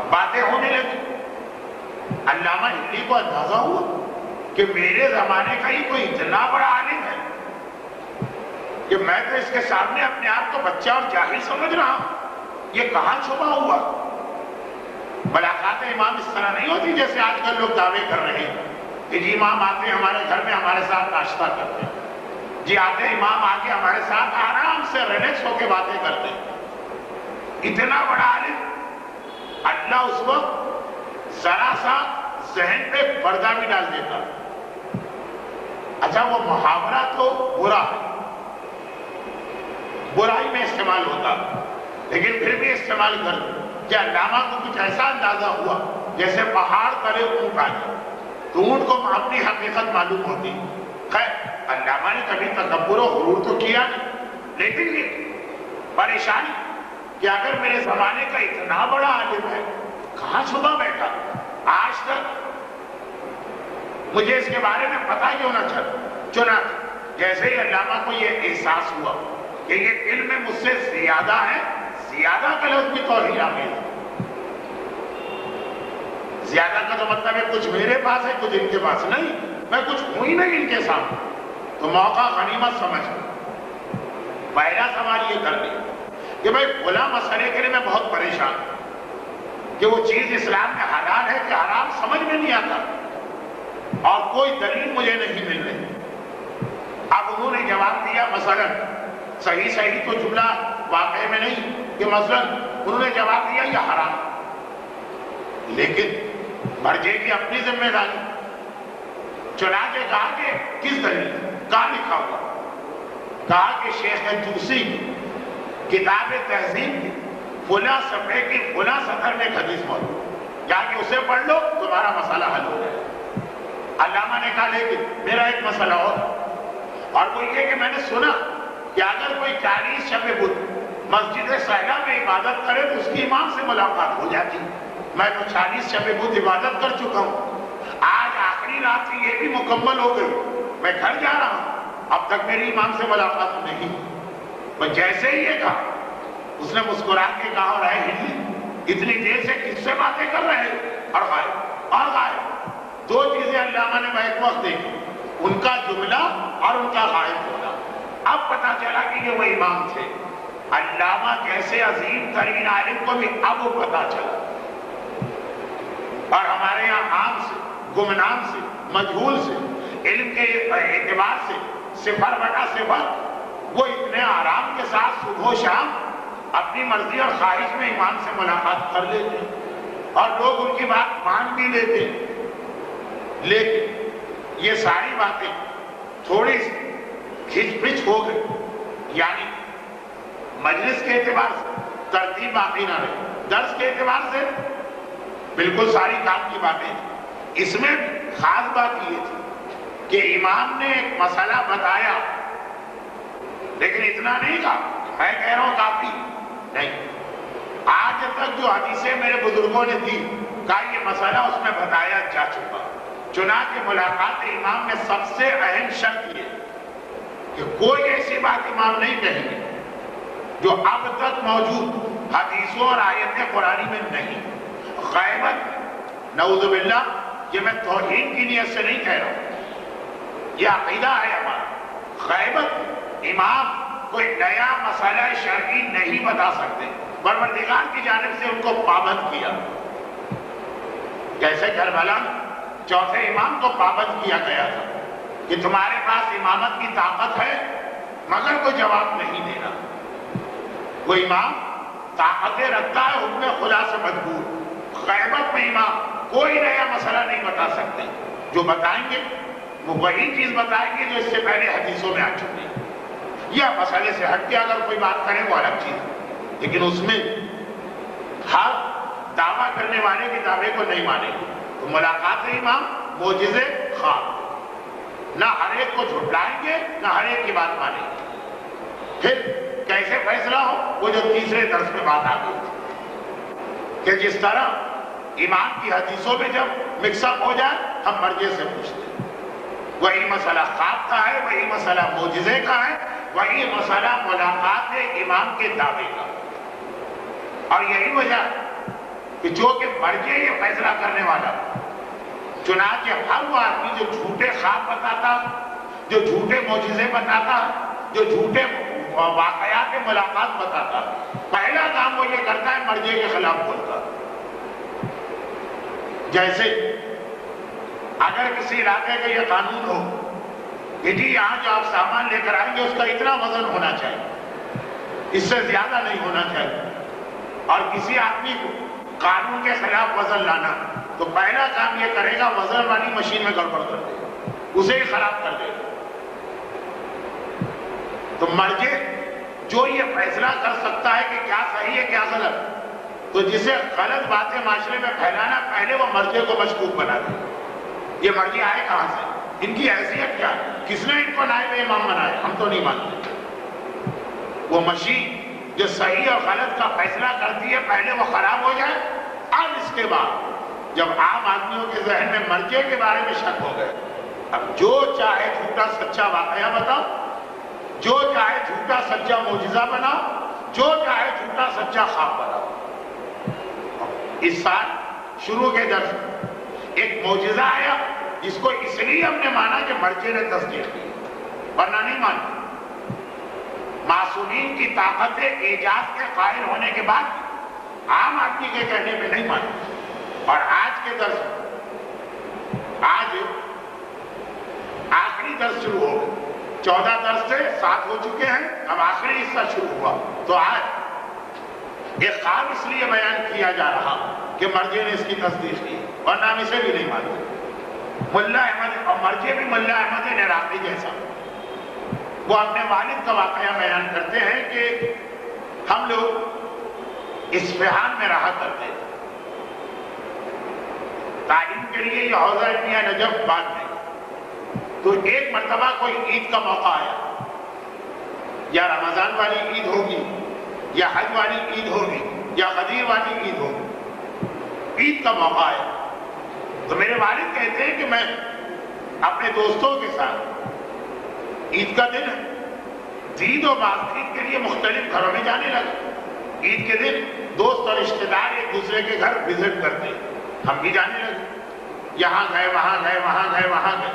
Speaker 2: باتیں ہونے لگی۔ علامہ ہلی کو اندازہ ہوا کہ میرے زمانے کا ہی کوئی اتنا بڑا عالم ہے کہ میں تو اس کے سامنے اپنے آپ کو بچہ اور جاہل سمجھ رہا ہوں، یہ کہاں چھپا ہوا؟ ملاقات امام اس طرح نہیں ہوتی جیسے آج کل لوگ دعوے کر رہے ہیں کہ جی امام آتے ہیں ہمارے گھر میں ہمارے ساتھ ناشتہ کرتے ہیں، جی آتے امام آ کے ہمارے ساتھ آرام سے ریلیکس ہو کے باتیں کرتے ہیں۔ اتنا بڑا عالم، اللہ اس وقت ذرا سا ذہن پہ پردہ بھی ڈال دیتا۔ اچھا وہ محاورہ تو برا ہے، برائی میں استعمال ہوتا، لیکن پھر بھی استعمال کر کہ علامہ کو کچھ ایسا اندازہ ہوا جیسے پہاڑ تلے اونٹ آ جائے تو اونٹ کو اپنی حقیقت معلوم ہوتی۔ خیر علامہ نے کبھی تکبر و غرور تو کیا نہیں، لیکن یہ پریشانی کہ اگر میرے زمانے کا اتنا بڑا عالم ہے کہاں چھپا بیٹھا، آج تک مجھے اس کے بارے میں پتہ کیوں نہ چنانچہ جیسے ہی علامہ کو یہ احساس ہوا کہ یہ علم میں مجھ سے زیادہ ہے، زیادہ کا لفظ بھی توہین آمیز ہے، زیادہ کا تو مطلب ہے کچھ میرے پاس ہے کچھ ان کے پاس نہیں، میں کچھ ہوں ہی نہیں ان کے سامنے، تو موقع غنیمت سمجھ پہلا سوال یہ کر لیا کہ بھائی فلاں مسئلے کے لیے میں بہت پریشان ہوں کہ وہ چیز اسلام میں حلال ہے کہ حرام سمجھ میں نہیں آتا اور کوئی دلیل مجھے نہیں مل رہی۔ اب انہوں نے جواب دیا مثلا صحیح تو جملہ واقع میں نہیں کہ مثلا انہوں نے جواب دیا یہ حرام، لیکن مرجے کی اپنی ذمہ داری، چنانچہ کہا کہ کس دلیل، کہاں لکھا ہوا، کہا کہ شیخ توسی کتاب تہذیب کی فلاں صفحے کی فلاں سطر میں ایک حدیث موجود، جا کے اسے پڑھ لو تمہارا مسئلہ حل ہو جائے۔ علامہ نے کہا لیکن میرا ایک مسئلہ اور، اور وہ یہ کہ میں نے سنا کہ اگر کوئی 40 شب بدھ مسجد صحرا میں عبادت کرے تو اس کی امام سے ملاقات ہو جاتی. میں تو 40 شب بدھ عبادت کر چکا ہوں. آج آخری رات کی یہ بھی مکمل ہو گئی. میں گھر جا رہا ہوں, اب تک میری امام سے ملاقات نہیں. میں جیسے ہی یہ کہا, اس نے مسکرا کے کہا اور اے ہندی, اتنی دیر سے کس سے باتیں کر رہے ہیں؟ اور غائب. دو چیزیں علامہ نے ایک وقت دیکھی, ان کا جملہ اور ان کا غائب ہونا. اب پتا چلا کہ یہ وہ امام تھے. علامہ جیسے عظیم ترین عالم کو بھی اب وہ پتا چلا. اور ہمارے یہاں عام سے, گمنام سے, مجہول سے, علم کے اعتبار سے 0/0 وہ اتنے آرام کے ساتھ صبح و شام اپنی مرضی اور خواہش میں امام سے ملاقات کر لیتے اور لوگ ان کی بات مان بھی لیتے. لیکن یہ ساری باتیں تھوڑی کھچ پچ ہو گئی, یعنی مجلس کے اعتبار سے ترتیب باقی نہ رہی, درس کے اعتبار سے بالکل ساری کام کی باتیں تھیں. اس میں خاص بات یہ تھی کہ امام نے ایک مسئلہ بتایا, لیکن اتنا نہیں کہا میں کہہ رہا ہوں کافی نہیں. آج تک جو حدیثیں میرے بزرگوں نے دی, کہا یہ مسئلہ اس میں بتایا جا چکا. چنانچہ ملاقات امام میں سب سے اہم شرط یہ کہ کوئی ایسی بات امام نہیں کہیں گے جو اب تک موجود حدیثوں اور آیت قرآنی میں نہیں. غیبت نعوذ باللہ, یہ میں توہین کی نیت سے نہیں کہہ رہا ہوں, یہ عقیدہ ہے ہمارا. غیبت امام کوئی نیا مسئلہ شرعی نہیں بتا سکتے. پروردگار کی جانب سے ان کو پابند کیا, جیسے کربلا چوتھے امام کو پابند کیا گیا تھا کہ تمہارے پاس امامت کی طاقت ہے مگر کوئی جواب نہیں دینا. وہ امام طاقتیں رکھتا ہے, حکم خدا سے مجبور. غیبت میں امام کوئی نیا مسئلہ نہیں بتا سکتے. جو بتائیں گے وہ وہی چیز بتائیں گے جو اس سے پہلے حدیثوں میں آ چکی ہے. یا مسئلے سے ہٹ کے اگر کوئی بات کرے وہ الگ چیز ہے, لیکن اس میں ہر دعویٰ کرنے والے کے دعوے کو نہیں مانے گے. تو ملاقات امام معجزے خواب, نہ ہر ایک کو جھٹلائیں گے نہ ہر ایک کی بات مانیں گے. پھر کیسے فیصلہ ہو, وہ جو تیسرے درس میں بات آ گئی کہ جس طرح امام کی حدیثوں میں جب مکس اپ ہو جائے ہم مرجع سے پوچھتے ہیں. وہی مسئلہ خواب کا ہے, وہی مسئلہ معجزے کا ہے, وہی مسئلہ ملاقات امام کے دعوے کا. اور یہی وجہ کہ جو کہ مرجع یہ فیصلہ کرنے والا. چنانچہ ہر وہ آدمی جو جھوٹے خواب بتاتا, جو جھوٹے معجزے بتاتا, جو جھوٹے واقعات ملاقات بتاتا, پہلا کام وہ یہ کرتا ہے مرجع کے خلاف بولتا. جیسے اگر کسی علاقے کا یہ قانون ہو کہ جی یہاں جو آپ سامان لے کر آئیں گے اس کا اتنا وزن ہونا چاہیے, اس سے زیادہ نہیں ہونا چاہیے, اور کسی آدمی کو قانون کے خلاف وزن لانا, تو پہلا کام یہ کرے گا وزن والی مشین میں گڑبڑ کر دے گا, اسے ہی خراب کر دے گا. تو مرجع جو یہ فیصلہ کر سکتا ہے کہ کیا صحیح ہے کیا غلط, تو جسے غلط باتیں معاشرے میں پھیلانا, پہلے وہ مرجع کو مشکوک بنا دے. یہ مرجع آئے کہاں سے, ان کی حیثیت کیا ہے, کس نے ان کو نائب امام بنایا, ہم تو نہیں مانتے. وہ مشین جو صحیح اور غلط کا فیصلہ کرتی ہے پہلے وہ خراب ہو جائے. اب اس کے بعد جب عام آدمیوں کے ذہن میں مرجع کے بارے میں شک ہو گئے, اب جو چاہے جھوٹا سچا واقعہ بتاؤ, جو چاہے جھوٹا سچا معجزہ بناؤ, جو چاہے جھوٹا سچا خواب بناؤ. اس سال شروع کے درس میں ایک معجزہ آیا جس کو اس لیے ہم نے مانا کہ مرجع نے تصدیق کی, ورنہ نہیں مانا. معصومین کی طاقت ایجاز کے قائل ہونے کے بعد عام آدمی کے کہنے پہ نہیں مانا. اور آج کے درس میں آج آخری درس شروع ہو گئے, 14 درس سے 7 ہو چکے ہیں, اب آخری حصہ شروع ہوا. تو آج ایک خواب اس لیے بیان کیا جا رہا کہ مرجع نے اس کی تصدیق کی, ورنہ ہم اسے بھی نہیں مانتے. ملا احمد, اور مرجع بھی ملا احمد عراقی جیسا, وہ اپنے والد کا واقعہ بیان کرتے ہیں کہ ہم لوگ اصفہان میں رہا کرتے تھے. تعلیم کے لیے یہ حوزہ علمیہ نجف بعد میں, تو ایک مرتبہ کوئی عید کا موقع آیا، یا رمضان والی عید ہوگی، یا حج والی عید ہوگی، یا غدیر والی عید ہوگی، عید کا موقع آیا تو میرے والد کہتے ہیں کہ میں اپنے دوستوں کے ساتھ عید کا دن عید و بقرعید کے لیے مختلف گھروں میں جانے لگے۔ عید کے دن دوست اور رشتے دار ایک دوسرے کے گھر وزٹ کرتے، ہم بھی جانے لگے، یہاں گئے وہاں گئے وہاں گئے وہاں گئے۔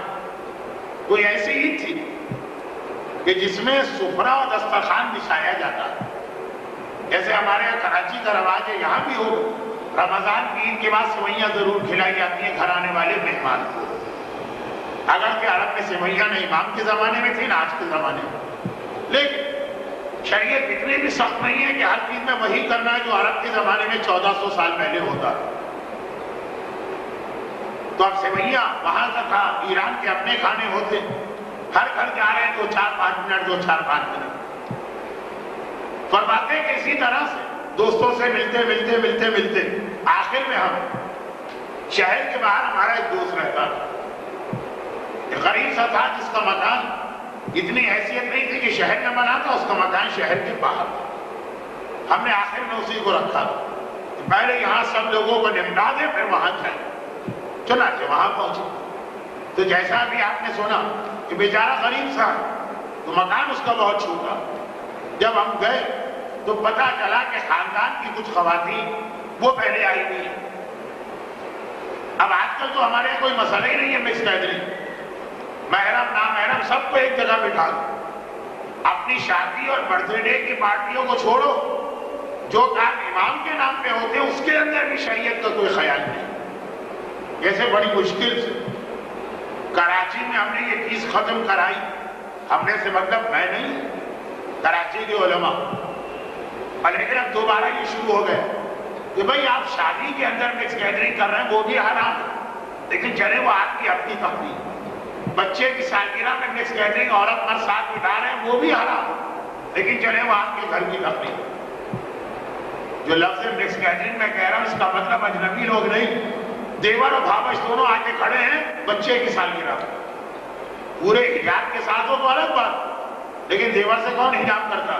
Speaker 2: کوئی ایسی عید تھی کہ جس میں سفرہ اور دسترخوان بچھایا جاتا، جیسے ہمارے یہاں کراچی کا رواج ہے، یہاں بھی ہوگا، رمضان کی عید کے بعد سوئیاں ضرور کھلائی جاتی ہیں گھر آنے والے مہمان کو۔ اگرچہ عرب میں سوئیاں نہ امام کے زمانے میں تھی نہ آج کے زمانے میں، لیکن شریعت اتنی بھی سخت نہیں ہے کہ ہر چیز میں وہی کرنا ہے جو عرب کے زمانے میں 1400 سال پہلے ہوتا۔ تو اب سوئیاں وہاں کا تھا، ایران کے اپنے کھانے ہوتے، ہر گھر جا رہے ہیں 2-4-5 منٹ 2-4-5 منٹ۔ فرماتے ہیں کہ اسی طرح سے دوستوں سے ملتے آخر میں ہم شہر کے باہر ہمارا ایک دوست رہتا تھا، ایک غریب سا تھا جس کا مکان اتنی حیثیت نہیں تھی کہ شہر میں بنا تھا، اس کا مکان شہر کے باہر تھا۔ ہم نے آخر میں اسی کو رکھا، پہلے یہاں سب لوگوں کو نمٹا دے پھر وہاں جائیں۔ چنانچہ وہاں پہنچے تو جیسا بھی آپ نے سنا کہ بیچارہ غریب سا، تو مکان اس کا بہت چھوٹا۔ جب ہم گئے تو پتہ چلا کہ خاندان کی کچھ خواتین وہ پہلے آئی ہوئی ہیں۔ اب آج کل تو ہمارے کوئی مسئلہ ہی نہیں ہے مکس گیدرنگ، محرم نامحرم سب کو ایک جگہ بٹھا دو۔ اپنی شادی اور برتھ ڈے کی پارٹیوں کو چھوڑو، جو کام امام کے نام پہ ہوتے ہیں اس کے اندر بھی شریعت کا کوئی خیال نہیں۔ جیسے بڑی مشکل سے کراچی میں ہم نے یہ چیز ختم کرائی، ہم نے سے مطلب میں نہیں، کراچی کے علماء، لیکن اب دوبارہ یہ شروع ہو گئے کہ بھئی آپ شادی کے اندر مکس گیدرنگ کر رہے ہیں وہ بھی حرام ہے، لیکن چلے وہ آپ کی اپنی تقریب۔ بچے کی سالگرہ میں مکس گیدرنگ عورت مرد ساتھ بٹھا رہے ہیں وہ بھی حرام ہے، لیکن چلے وہ آپ کے گھر کی تقریب۔ جو لفظ مکس گیدرنگ میں کہہ رہا ہوں اس کا مطلب اجنبی لوگ نہیں، دیور اور بھابش دونوں آگے کھڑے ہیں بچے کی سالگرہ، پورے حجاب کے ساتھ ہو تو الگ بات، لیکن دیور سے کون حجاب کرتا؟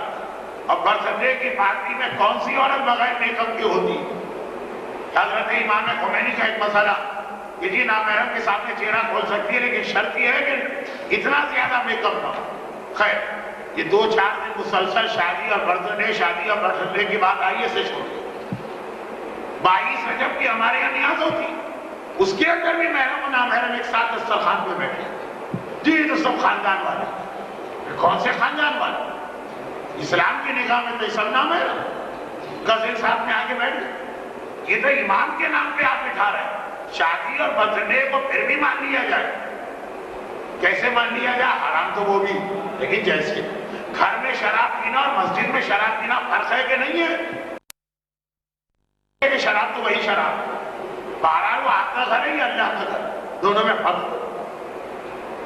Speaker 2: اور برتھ ڈے کی پارٹی میں کون سی عورت بغیر میک اپ کی ہوتی؟ حضرت امام خمینی کا ایک مسئلہ کہ جی نامحرم کے سامنے چہرہ کھول سکتی ہے، لیکن شرط یہ ہے کہ اتنا زیادہ میک اپ نہ ہو۔ خیر یہ 2-4 دن مسلسل شادی اور برتھ ڈے کی بات آئی سے چھوڑی۔ 22 رجب کی ہمارے یہاں نیاز ہوتی، اس کے اندر بھی محرم و نامحرم ایک ساتھ دسترخوان پہ بیٹھے، جی تو سب خاندان والے۔ کون سے خاندان والے؟ اسلام کی نگاہ میں تو سب نامحرم، کزن صاحب میں آگے بیٹھ گئے، یہ تو امام کے نام پہ آپ بٹھا رہے ہیں۔ شادی اور برتھ ڈے کو پھر بھی مان لیا جائے، کیسے مان لیا جائے؟ حرام تو وہ بھی، لیکن جیسے گھر میں شراب پینا اور مسجد میں شراب پینا فرق ہے کہ نہیں ہے؟ کہ شراب تو وہی شراب، بہرحال وہ آپ کا گھر ہے یا اللہ کا گھر، دونوں میں فرق۔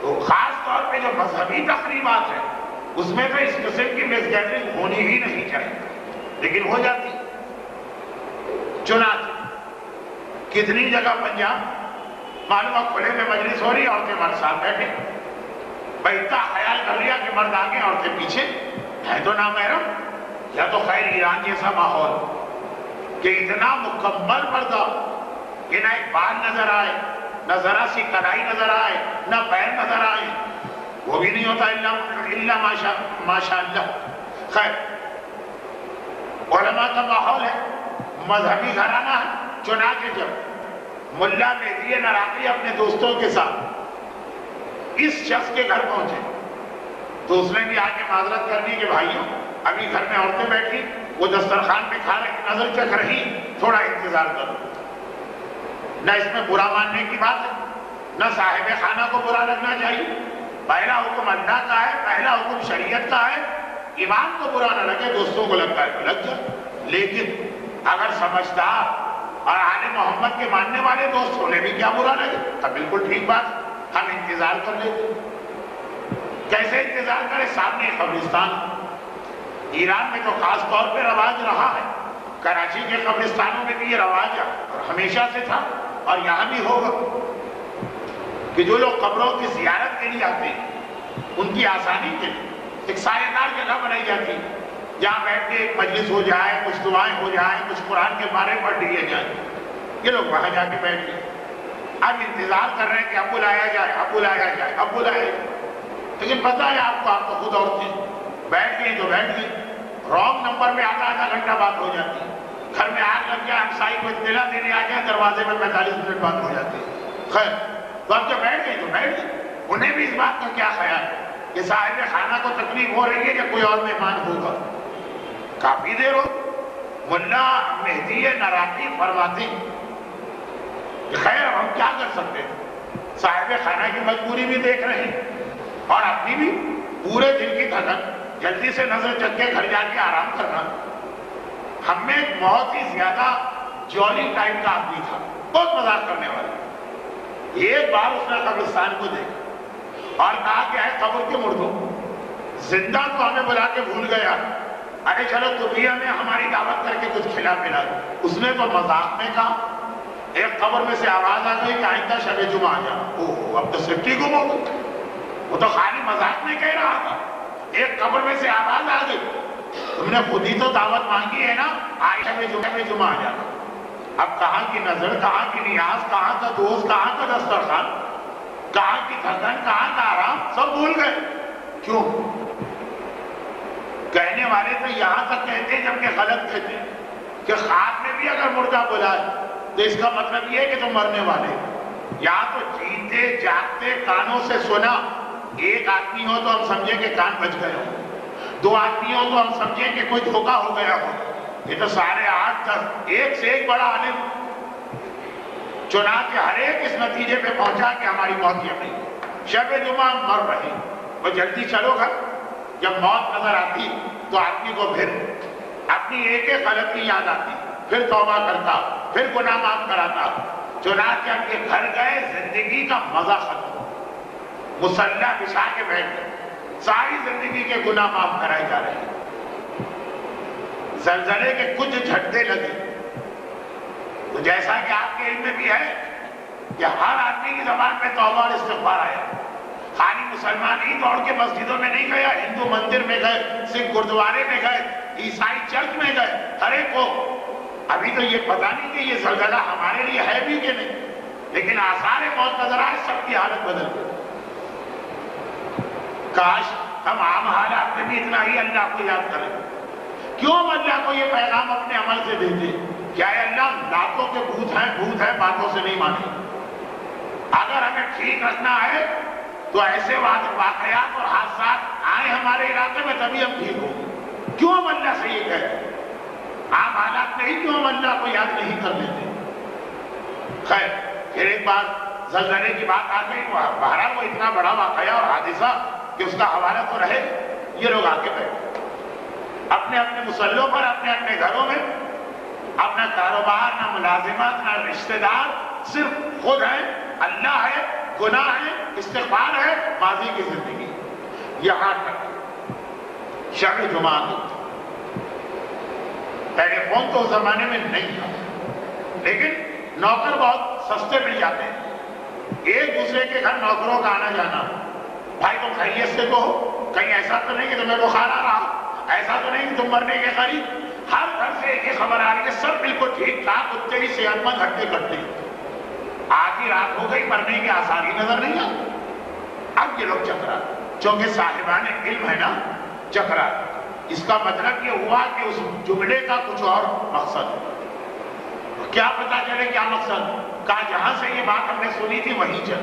Speaker 2: تو خاص طور پہ جو مذہبی تقریبات ہیں اس میں تو اس قسم کی مکس گیدرنگ ہونی ہی نہیں چاہیے، لیکن ہو جاتی۔ چنانچہ کتنی جگہ پنجاب معلومہ کھلے میں مجلس ہو رہی، عورتیں مرد ساتھ بیٹھے، بھائی اتنا خیال کر لیا کہ مرد آگے عورتیں پیچھے، ہے تو نامحرم۔ یا تو خیر ایران جیسا ماحول کہ اتنا مکمل پردہ کہ نہ ایک بال نظر آئے، نہ ذرا سی کڑائی نظر آئے، نہ پیر نظر آئے، وہ بھی نہیں ہوتا الا ماشاء اللہ۔ خیر علماء کا ماحول ہے، مذہبی گھرانہ ہے۔ چنانچہ جب ملا مہدی نراقی اپنے دوستوں کے ساتھ اس شخص کے گھر پہنچے تو اس نے بھی آ کے معذرت کر دی کہ بھائیوں ابھی گھر میں عورتیں بیٹھی، وہ دسترخوان پہ کھا رہی، نظر چکھ رہی، تھوڑا انتظار کرو۔ نہ اس میں برا ماننے کی بات ہے، نہ صاحب خانہ کو برا لگنا چاہیے۔ پہلا حکم اللہ کا ہے، پہلا حکم شریعت کا ہے، امام کو برا نہ لگے، دوستوں کو لگتا ہے تو لگ جائے، لیکن اگر سمجھدار اور آل محمد کے ماننے والے دوست ہونے بھی کیا برا لگے، تو بالکل ٹھیک بات، ہم انتظار کر لیتے۔ کیسے انتظار کریں؟ سامنے قبرستان، ایران میں تو خاص طور پہ رواج رہا ہے، کراچی کے قبرستانوں میں بھی یہ رواج ہے اور ہمیشہ سے تھا اور یہاں بھی ہوگا۔ کہ جو لوگ قبروں کی زیارت کے لیے آتے ہیں ان کی آسانی کے لیے ایک سایہ دار جگہ بنائی جاتی ہے جہاں بیٹھ کے ایک مجلس ہو جائے، کچھ دعائیں ہو جائیں، کچھ قرآن کے بارے پڑھ لیے جائیں. یہ لوگ وہاں جا کے بیٹھ گئے. اب انتظار کر رہے ہیں کہ اب بلایا جائے، اب بلایا جائے، اب بلایا جائے. لیکن پتہ ہے آپ کو خود عورتیں بیٹھ گئی تو بیٹھ گئی. رانگ نمبر پہ آدھا گھنٹہ بات ہو جاتی ہے. گھر میں آگ لگ جائے، ہمسائی کو اطلاع دینے آ جائے، دروازے میں 45 منٹ بات ہو جاتی ہے. خیر تو اب جو بیٹھ گئی تو بیٹھ گئی. انہیں بھی اس بات کا کیا خیال ہے کہ صاحب خانہ کو تکلیف ہو رہی ہے یا کوئی اور مہمان ہوگا. کافی دیر ہو. ملا مہدی نراقی فرماتے کہ خیر ہم کیا کر سکتے ہیں، صاحب خانہ کی مجبوری بھی دیکھ رہے ہیں اور اپنی بھی پورے دن کی تھکن، جلدی سے نظر چک کے گھر جا کے آرام کرنا. ہم میں ایک بہت ہی زیادہ جولی ٹائپ کا آدمی تھا، بہت مذاق کرنے والا. ایک بار اس نے قبرستان کو دیکھا اور کہا کہ اے قبر کے مردوں، زندہ تو ہمیں بلا کے بھول گیا، ارے چلو تم بھی ہمیں ہماری دعوت کر کے کچھ کھلا پلا. اس نے تو مذاق میں کہا. ایک قبر میں سے آواز آ گئی کہ آئندہ شب جمعہ آ جانا. اوہ اب تو سٹی گم ہو گئی. وہ تو خالی مذاق میں کہہ رہا تھا، ایک قبر میں سے آواز آ گئی. تم نے خود ہی تو دعوت مانگی ہے نا، آئے شب جمعہ آ جانا. اب کہاں کی نظر، کہاں کی نیاز، کہاں کا دوست، کہاں کا دسترخوان، کہاں کی تھکن، کہاں کا آرام، سب بھول گئے. کیوں؟ کہنے والے تو یہاں تک کہتے ہیں جبکہ غلط کہتے ہیں کہ خواب میں بھی اگر مردہ بلائے تو اس کا مطلب یہ ہے کہ تم مرنے والے. یا تو جیتے جاگتے کانوں سے سنا، ایک آدمی ہو تو ہم سمجھیں کہ کان بچ گئے ہو، دو آدمی ہو تو ہم سمجھیں کہ کوئی دھوکہ ہو گیا ہو. یہ تو سارے 8-10 ایک سے ایک بڑا عالم. چنانچہ ہر ایک اس نتیجے پہ پہنچا کہ ہماری موت یقین. شب جمعہ مر رہے وہ جلدی چلو گھر. جب موت نظر آتی تو آدمی کو پھر اپنی ایک ایک غلطی یاد آتی، پھر توبہ کرتا، پھر گناہ معاف کراتا. چنانچہ اب یہ گھر گئے، زندگی کا مزہ ختم. مصلی بچھا کے بیٹھ گئے، ساری زندگی کے گناہ معاف کرائے جا رہے ہیں. زلزلے کے کچھ جھٹکے لگے تو جیسا کہ آپ کے علم میں بھی ہے کہ ہر آدمی کی زبان پہ توبہ اور استغفار آیا. خالی مسلمان ہی دوڑ کے مسجدوں میں نہیں گیا، ہندو مندر میں گئے، سکھ گردوارے میں گئے، عیسائی چرچ میں گئے، ہر ایک کو. ابھی تو یہ پتہ نہیں کہ یہ زلزلہ ہمارے لیے ہے بھی کہ نہیں، لیکن آثار موت نظر آئے، سب کی حالت بدل گئی. کاش ہم عام حالات میں بھی اتنا ہی اللہ کو یاد کریں. کیوں ہم اللہ کو یہ پیغام اپنے عمل سے دیتے؟ کیا ہے اللہ باتوں کے بھوت ہیں، باتوں سے نہیں مانے. اگر ہمیں ٹھیک رکھنا ہے تو ایسے واقعات اور حادثات آئے ہمارے علاقے میں تبھی ہم ٹھیک ہوں. کیوں ہم اللہ سے یہ کہتے؟ عام حالات میں ہی کیوں ہم اللہ کو یاد نہیں کر لیتے؟ خیر پھر ایک بار زلزلے کی بات آ گئی. بہرحال وہ اتنا بڑا واقعہ اور حادثہ کہ اس کا حوالہ تو رہے. یہ لوگ آ کے بیٹھے اپنے اپنے مسلوں پر، اپنے اپنے گھروں میں. اپنا کاروبار، نہ ملازمت، نہ رشتہ دار، صرف خود ہے، اللہ ہے، گناہ ہے، استغفار ہے، ماضی کی زندگی. یہاں تک شب جمعہ کی ٹیلی فون تو اس زمانے میں نہیں تھا، لیکن نوکر بہت سستے مل جاتے ہیں. ایک دوسرے کے گھر نوکروں کا آنا جانا. بھائی تم خیریت سے تو ہو؟ کہیں ایسا تو نہیں کہ تمہیں بخار آ رہا، ایسا تو نہیں کہ تم مرنے کے قریب؟ ہر گھر سے ایک ہی خبر آ رہی ہے، سب بالکل ٹھیک ٹھاک، اتنے ہی صحت مند، ہٹتے کٹتے. آدھی رات ہو گئی، مرنے کے آثار ہی نظر نہیں آتے. اب یہ لوگ چکرا، چونکہ صاحبان علم ہے نا، چکرا. اس کا مطلب یہ ہوا کہ اس جملے کا کچھ اور مقصد ہے. کیا پتا چلے کیا مقصد؟ کہا جہاں سے یہ بات ہم نے سنی تھی وہیں چل.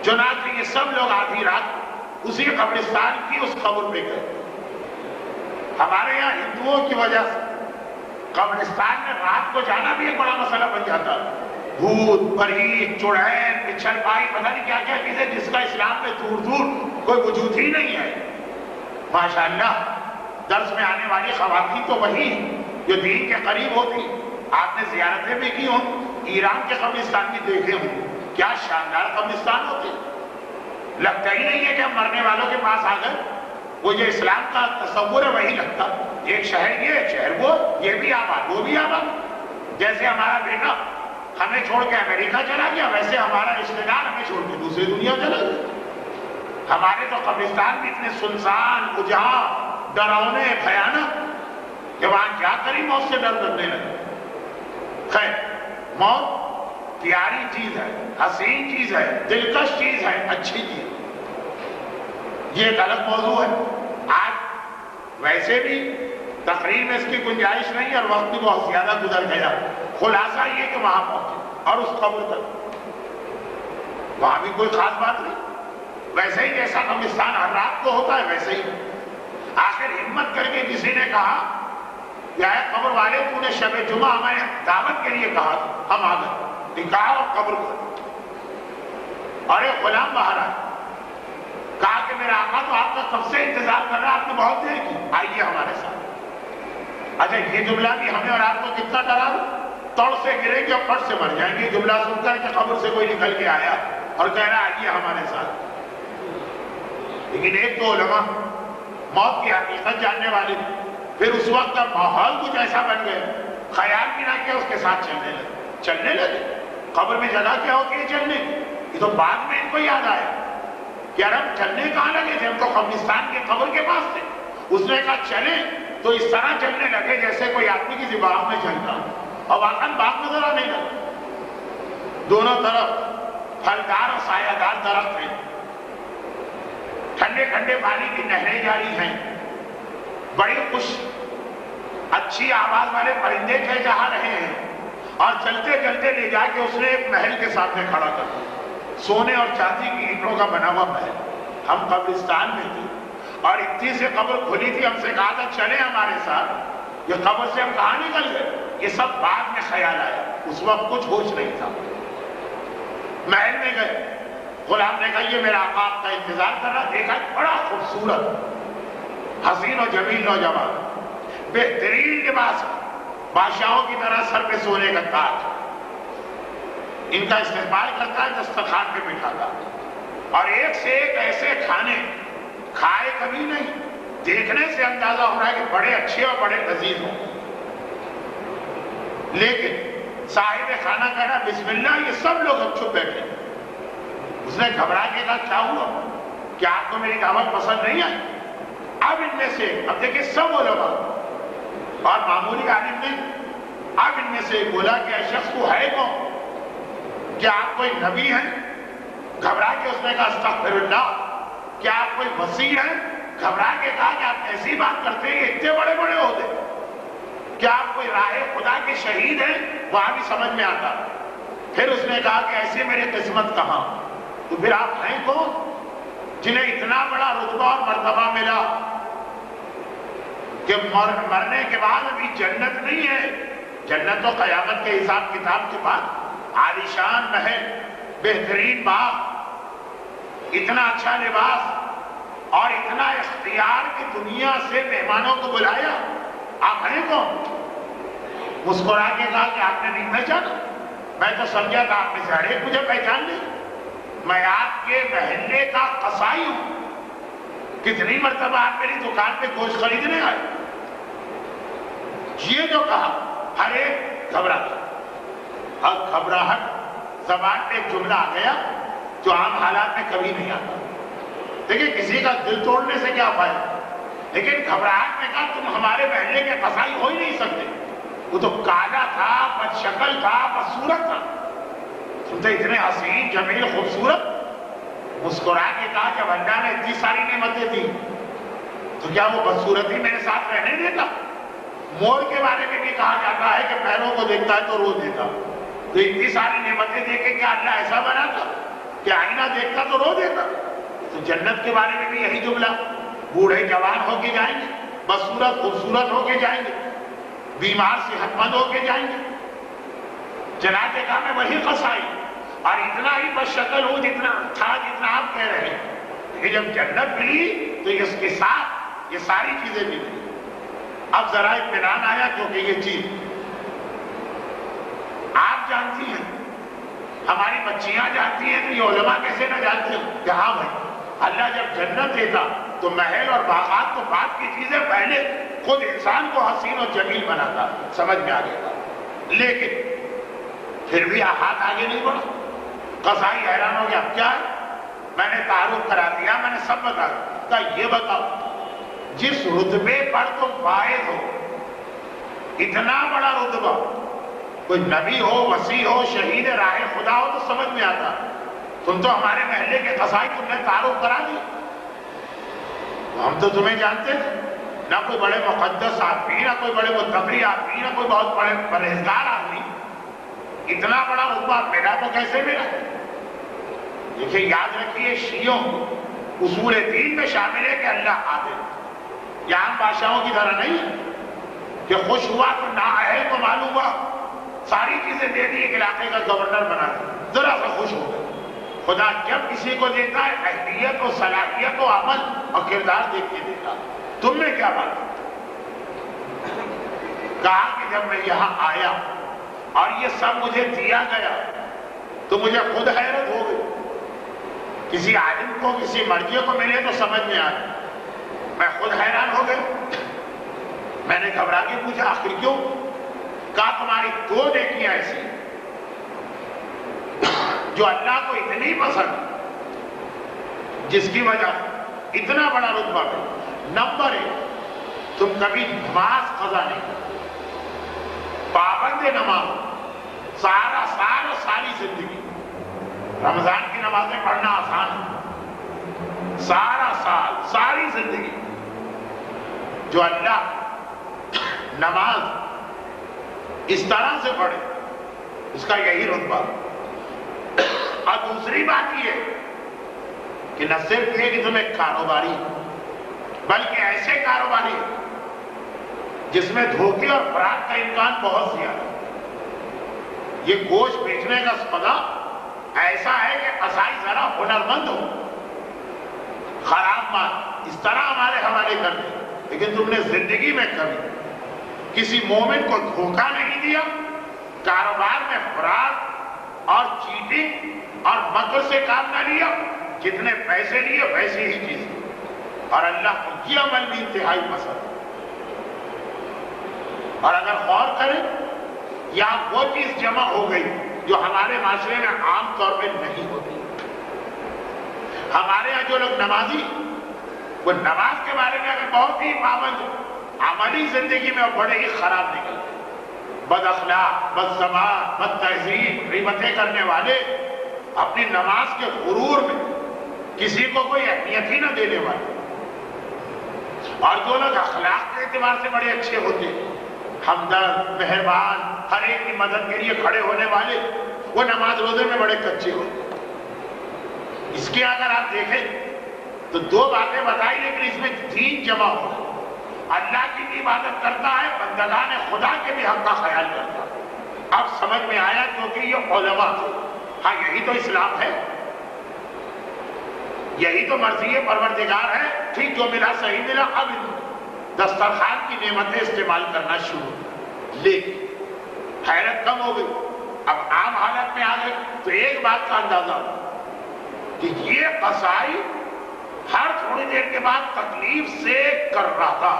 Speaker 2: چنانچہ یہ سب لوگ آدھی رات اسی قبرستان کی اس قبر پہ گئے. ہمارے یہاں ہندوؤں کی وجہ سے قبرستان میں رات کو جانا بھی ایک بڑا مسئلہ بن جاتا. بھوت، پریت، چڑیل، پچھل پائی، پتہ نہیں کیا کیا چیزیں جس کا اسلام میں دور دور کوئی وجود ہی نہیں ہے. ماشاءاللہ درس میں آنے والی خواتین تو وہی جو دین کے قریب ہوتی. آپ نے زیارتیں بھی کی ہوں، ایران کے قبرستان بھی دیکھے ہوں، کیا شاندار قبرستان ہوتے. لگتا ہی نہیں ہے کہ ہم مرنے والوں کے پاس آ گئے. وہ جو اسلام کا تصور ہے وہی لگتا. ایک شہر یہ، ایک شہر وہ، یہ بھی آباد، وہ بھی آباد. جیسے ہمارا بیٹا ہمیں چھوڑ کے امریکہ چلا گیا، ویسے ہمارا رشتے دار ہمیں چھوڑ کے دوسری دنیا چلا گیا۔ ہمارے تو قبرستان بھی اتنے سنسان، اجاڑ، ڈراؤنے، بھیانک کہ وہاں کیا کریں موت سے ڈر کرنے لگے۔ خیر، موت پیاری چیز ہے، حسین چیز ہے، دلکش چیز ہے، اچھی چیز ہے، یہ ایک الگ موضوع ہے۔ آج ویسے بھی تقریر میں اس کی گنجائش نہیں اور وقت بھی بہت زیادہ گزر گیا۔ خلاصہ یہ کہ وہاں پہنچے اور اس قبر تک، وہاں بھی کوئی خاص بات نہیں، ویسے ہی جیسا قبرستان ہر رات کو ہوتا ہے ویسے ہی۔ آخر ہمت کر کے کسی نے کہا یا قبر والے تو نے شب جمعہ ہمیں دعوت کے لیے کہا تھا، ہم آ گئے، نکاح اور قبر پر۔ اور ایک غلام باہر آیا، کہا کہ میرا آقا تو آپ کا کب سے انتظار کر رہا ہے، آپ نے بہت دیر کی، آئیے ہمارے ساتھ۔ اچھا یہ جملہ بھی ہمیں اور آپ کو کتنا ڈرا، توڑ سے گریں گے اور پٹ سے مر جائیں گے جملہ سن کر کہ قبر سے کوئی نکل کے آیا اور کہہ رہا آئیے ہمارے ساتھ۔ لیکن ایک دو علماء موت کی حقیقت جاننے والے پھر اس وقت کا ماحول کچھ ایسا بن گئے، خیال بھی نہ کیا اس کے ساتھ چلنے لگے۔ قبر میں جگہ کیا ہوتی ہے چلنے کی، یہ تو بعد میں ان کو یاد آیا کہ یار ہم چلنے کہاں لگے تھے، ہم تو قبرستان کے قبر کے پاس تھے۔ اس نے کہا چلیں تو اس طرح چلنے لگے جیسے کوئی آدمی کسی باغ میں چلتا، اور واقعاً باغ نظر آنے لگا، دونوں طرف پھلدار اور سایہ دار درخت ہیں، ٹھنڈے ٹھنڈے پانی کی نہریں جاری ہیں، بڑی خوش اچھی آواز والے پرندے چہچہا رہے ہیں، اور چلتے چلتے لے جا کے اس نے ایک محل کے سامنے کھڑا کر دیا، سونے اور چاندی کی اینٹوں کا بنا ہوا محل۔ ہم قبرستان میں تھے اور اتنی سے قبر کھلی تھی، ہم سے کہا تھا چلیں ہمارے ساتھ، یہ قبر سے ہم کہاں نکل گئے، یہ سب بعد میں خیال آیا، اس وقت کچھ ہوش نہیں تھا۔ محل میں گئے، غلام نے کہا یہ میرا آقا آپ کا انتظار کر رہا، دیکھا بڑا خوبصورت حسین و جمیل نوجوان، بہترین لباس، بادشاہوں کی طرح سر پہ سونے کا تاج، ان کا استقبال کرتا ہے، دسترخوان پہ بٹھاتا، اور ایک سے ایک ایسے کھانے کھائے کبھی نہیں، دیکھنے سے اندازہ ہو رہا ہے کہ بڑے اچھے اور بڑے لذیذ ہوں، لیکن صاحب کھانا کہہ رہا بسم اللہ، یہ سب لوگ اب چھپ بیٹھے۔ اس نے گھبرا کے کہا کیا ہوا، کیا آپ کو میری دعوت پسند نہیں آئی؟ اب ان میں سے، اب دیکھیں سب علماء اور معمولی عالم نہیں، اب ان میں سے بولا کہ اے شخص تو ہے کون، کیا آپ کوئی نبی ہیں؟ گھبرا کے اس نے کہا استغفر اللہ، کیا آپ کوئی وصی ہیں؟ گھبرا کے کہا کہ آپ ایسی بات کرتے ہیں، اتنے بڑے بڑے ہوتے، کیا آپ کوئی راہ خدا کے شہید ہیں؟ وہاں بھی سمجھ میں آتا۔ پھر اس نے کہا کہ ایسے میری قسمت کہاں، تو پھر آپ ہیں کون جنہیں اتنا بڑا رتبہ اور مرتبہ ملا کہ مرنے کے بعد ابھی جنت نہیں ہے، جنت تو قیامت کے حساب کتاب کے بعد، عالیشان محل، بہترین باغ، اتنا اچھا لباس اور اتنا اختیار کہ دنیا سے مہمانوں کو بلایا، آپ ہیں کون؟ مسکرا کے کہا کہ آپ نے نہیں پہچانا، میں تو سمجھا تھا آپ میں سے ہر ایک مجھے پہچان لے، میں آپ کے محلے کا قصائی ہوں، کتنی مرتبہ آپ میری دکان پہ گوشت خریدنے آئے۔ یہ جو کہا ہر ایک گھبرا گیا، اب گھبراہٹ زبان پہ ایک جملہ آ گیا جو عام حالات میں کبھی نہیں آتا۔ دیکھیں کسی کا دل توڑنے سے کیا فائدہ، لیکن گھبراہٹ میں کہا تم ہمارے محلے کے قصائی ہو ہی نہیں سکتے۔ وہ تو کالا تھا، بد شکل تھا، بدصورت تھا، تم تو اتنے حسین جمیل خوبصورت۔ مسکرا کے کہا جب اللہ نے اتنی ساری نعمتیں دی تو کیا وہ بدصورتی میرے ساتھ رہنے دیتا؟ مور کے بارے میں بھی کہا جاتا ہے کہ پیروں کو دیکھتا ہے تو رو دیتا، تو اتنی ساری نعمتیں دے کے کیا اللہ ایسا بنا تھا کہ آئینہ دیکھتا تو رو دیتا؟ تو جنت کے بارے میں بھی یہی جملہ، بوڑھے جوان ہو کے جائیں گے، بدصورت خوبصورت ہو کے جائیں گے، بیمار صحت مند ہو کے جائیں گے، جنات کا میں وہی قصائی، اور اتنا ہی بد شکل ہوں جتنا تھا جتنا آپ کہہ رہے ہیں، کہ جب جنت ملی تو اس کے ساتھ یہ ساری چیزیں ملی۔ اب ذرا اطمینان آیا، کیونکہ یہ چیز آپ جانتی ہیں، ہماری بچیاں جانتی ہیں، تو یہ علماء کیسے نہ جانتے ہیں کہ ہاں بھائی اللہ جب جنت دیتا تو محل اور باغات تو بعد کی چیزیں، پہلے خود انسان کو حسین و جمیل بناتا، سمجھ میں آ گیا۔ لیکن پھر بھی ہاتھ آگے نہیں بڑھا. قضائی حیران ہو گیا, اب کیا ہے؟ میں نے تعارف کرا دیا, میں نے سب بتا دیا. یہ بتاؤ, جس رتبے پر تم فائز ہو, اتنا بڑا رتبہ, کوئی نبی ہو, وسیع ہو, شہید راہ خدا ہو تو سمجھ میں آتا. تم تو ہمارے محلے کے قضائی, تم نے تعارف کرا دیا. ہم تو تمہیں جانتے تھے, نہ کوئی بڑے مقدس آدمی, نہ کوئی بڑے متقی آدمی, نہ کوئی بہت بڑے پرہیزگار آدمی. اتنا بڑا رتبہ ملا تو کیسے ملا؟ دیکھیے, یاد رکھیے, شیعوں اصول دین میں شامل ہے کہ اللہ عادل. یہاں بادشاہوں کی طرح نہیں کہ خوش ہوا تو نااہل کو معلوم ہوا, ساری چیزیں دے دی, ایک علاقے کا گورنر بنا دیا, ذرا سا خوش ہو گئے. خدا جب کسی کو دیتا ہے اہلیت و صلاحیت و عمل اور کردار دیکھ کے دیتا. تم نے کیا بات کہا کہ جب میں یہاں آیا اور یہ سب مجھے دیا گیا تو مجھے خود حیرت ہو گئی. کسی عالم کو, کسی مرجع کو ملے تو سمجھ میں آئے, میں خود حیران ہو گیا. میں نے گھبرا کے پوچھا, آخر کیوں؟ کہا تمہاری دو نیکیاں ایسی جو اللہ کو اتنی پسند, جس کی وجہ اتنا بڑا رتبہ ہے. نمبر 1, تم کبھی نماز قضا نہیں کرتے, پابند نماز, سارا سال اور ساری زندگی. رمضان کی نمازیں پڑھنا آسان ہے, سارا سال ساری زندگی. جو اللہ نماز اس طرح سے پڑھے, اس کا یہی رتبہ. اور دوسری بات یہ کہ نہ صرف یہ کہ تم ایک کاروباری, بلکہ ایسے کاروباری جس میں دھوکے اور فراڈ کا امکان بہت زیادہ. یہ گوشت بیچنے کا سودا ایسا ہے کہ قصائی ذرا ہنرمند ہو, خراب مال اس طرح ہمارے حوالے کر دیں, لیکن تم نے زندگی میں کبھی کسی مومن کو دھوکہ نہیں دیا. کاروبار میں فراڈ اور چیٹنگ اور مکر سے کام نہ لیا, جتنے پیسے لیے ویسے ہی چیز. اور اللہ کو یہ عمل بھی انتہائی پسند. اور اگر غور کریں, یا وہ چیز جمع ہو گئی جو ہمارے معاشرے میں عام طور پہ نہیں ہوتی. ہمارے یہاں جو لوگ نمازی, وہ نماز کے بارے میں اگر بہت ہی پابند, عملی زندگی میں وہ بڑے ہی خراب نکلتے. بد اخلاق, بد زبان, بد تہذیب, غیبتیں کرنے والے, اپنی نماز کے غرور میں کسی کو کوئی اہمیت ہی نہ دینے والے. اور جو لوگ اخلاق کے اعتبار سے بڑے اچھے ہوتے, ہمدرد, مہربان, ہر ایک کی مدد کے لیے کھڑے ہونے والے, وہ نماز روزے میں بڑے کچے ہوتے. اس کے اگر آپ دیکھیں تو دو باتیں بتائی, لیکن اس میں دین جمع ہو. اللہ کی بھی عبادت کرتا ہے, بندگان خدا کے بھی حق کا خیال کرتا ہے. اب سمجھ میں آیا کیونکہ یہ علماء تھے. ہاں, یہی تو اسلام ہے, یہی تو مرضی پروردگار ہے. ٹھیک, جو ملا صحیح ملا. اب دسترخوان کی نعمتیں استعمال کرنا شروع, لیکن حیرت کم ہو گئی. اب عام حالت میں آ گئے تو ایک بات کا اندازہ ہو کہ یہ قصائی ہر تھوڑی دیر کے بعد تکلیف سے کر رہا تھا,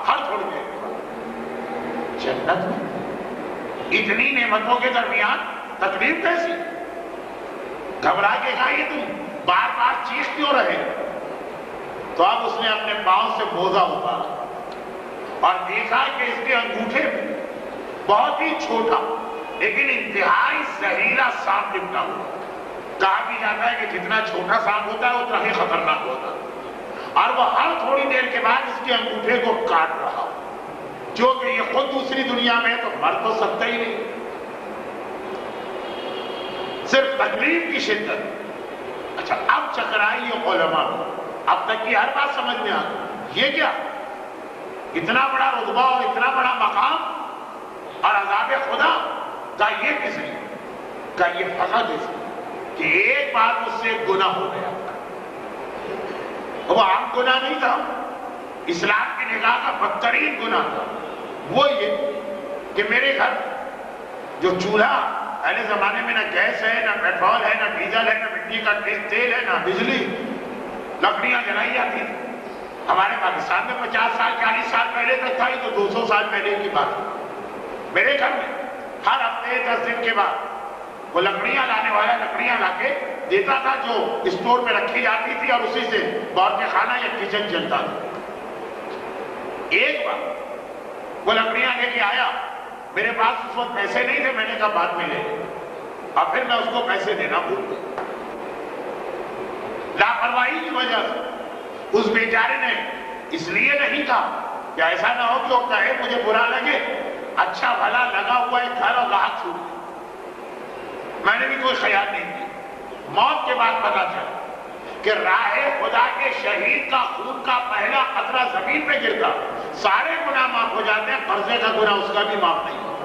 Speaker 2: ہر تھوڑی دیر کے بعد. جنت میں اتنی نعمتوں کے درمیان تکلیف کیسی؟ گھبرا کے کہا, یہ تم بار بار چیخ کیوں رہے؟ تو اب اس نے اپنے پاؤں سے موزہ اتارا اور دیکھا کہ اس کے انگوٹھے میں بہت ہی چھوٹا لیکن انتہائی زہریلا سانپ لپٹا ہوا. کہا بھی جاتا ہے کہ جتنا چھوٹا سانپ ہوتا ہے اتنا ہی خطرناک ہوتا ہے. اور وہ ہر تھوڑی دیر کے بعد اس کے انگوٹھے کو کاٹ رہا, جو کہ یہ خود دوسری دنیا میں ہے تو مر تو سکتا ہی نہیں. صرف تکلیف کی شدت. اچھا, اب چکرائی یہ علماء, اب تک کی ہر بات سمجھ میں آ گئی. یہ کیا اتنا بڑا رتبہ اور اتنا بڑا مقام اور عذاب خدا کا یہ کس لیے؟ کا یہ فقط اس لیے کہ ایک بار مجھ سے گناہ ہو گیا. وہ عام گناہ نہیں تھا, اسلام کی نگاہ کا بدترین گناہ تھا. وہ یہ کہ میرے گھر جو چولہا, پہلے زمانے میں نہ گیس ہے, نہ پیٹرول ہے, نہ ڈیزل ہے, نہ مٹی کا تیل ہے, نہ بجلی, لکڑیاں جلائی جاتی تھی. ہمارے پاکستان میں 50 سال 40 سال پہلے تک تھا, یہ تو 200 سال پہلے کی بات ہے. میرے گھر میں ہر ہفتے 10 دن کے بعد وہ لکڑیاں لانے والا لکڑیاں لا کے دیتا تھا جو اسٹور میں رکھی جاتی تھی، اور اسی سے باورچی خانہ یا کچن چلتا تھا۔ ایک بار وہ لکڑیاں لے کے آیا، میرے پاس اس وقت پیسے نہیں تھے، میں نے کہا بعد میں لے، اور پھر میں اس کو پیسے دینا بھول گیا۔ لاپرواہی کی وجہ سے اس بیچارے نے اس لیے نہیں کہا کہ ایسا نہ ہو کہ وہ کہے مجھے برا لگے، اچھا بھلا لگا ہوا ایک گھر اور گاہک چھوٹ گیا۔ میں نے بھی کوئی خیال نہیں کیا۔ موت کے بعد پتا چلا کہ راہ خدا کے شہید کا خون کا پہلا قطرہ زمین پہ گرتا، سارے گناہ معاف ہو جاتے ہیں، قرضے کا گناہ اس کا بھی معاف نہیں ہوتا۔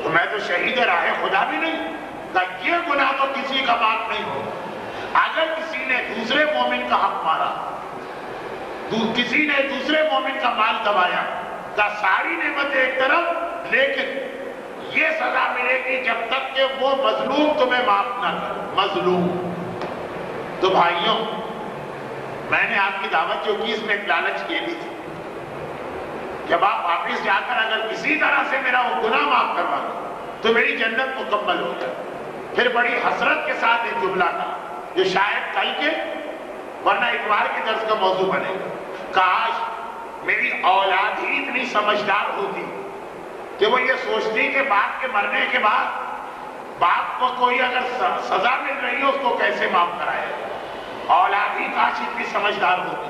Speaker 2: تو میں تو شہید راہ خدا بھی نہیں، یہ گناہ تو کسی کا معاف نہیں ہوگا۔ اگر کسی نے دوسرے مومن کا حق مارا، کسی نے دوسرے مومن کا مال دبایا، کا ساری نعمتیں ایک طرف، لیکن یہ سزا ملے گی جب تک کہ وہ مظلوم تمہیں معاف نہ کر۔ مظلوم تو بھائیوں، میں نے آپ کی دعوت جو کی اس میں ایک لالچ یہ بھی تھی، جب آپ واپس جا کر اگر کسی طرح سے میرا وہ گناہ معاف کروا دو تو میری جنت مکمل ہو جائے۔ پھر بڑی حسرت کے ساتھ ایک جملہ تھا جو شاید کل کے ورنہ اتوار کے درس کا موضوع بنے گا، کاش میری اولاد ہی اتنی سمجھدار ہوتی کہ وہ یہ سوچتی کہ باپ کے مرنے کے بعد باپ کو کوئی اگر سزا مل رہی ہے اس کو کیسے معاف کرائے۔ اولاد ہی کاش اتنی سمجھدار ہوتی،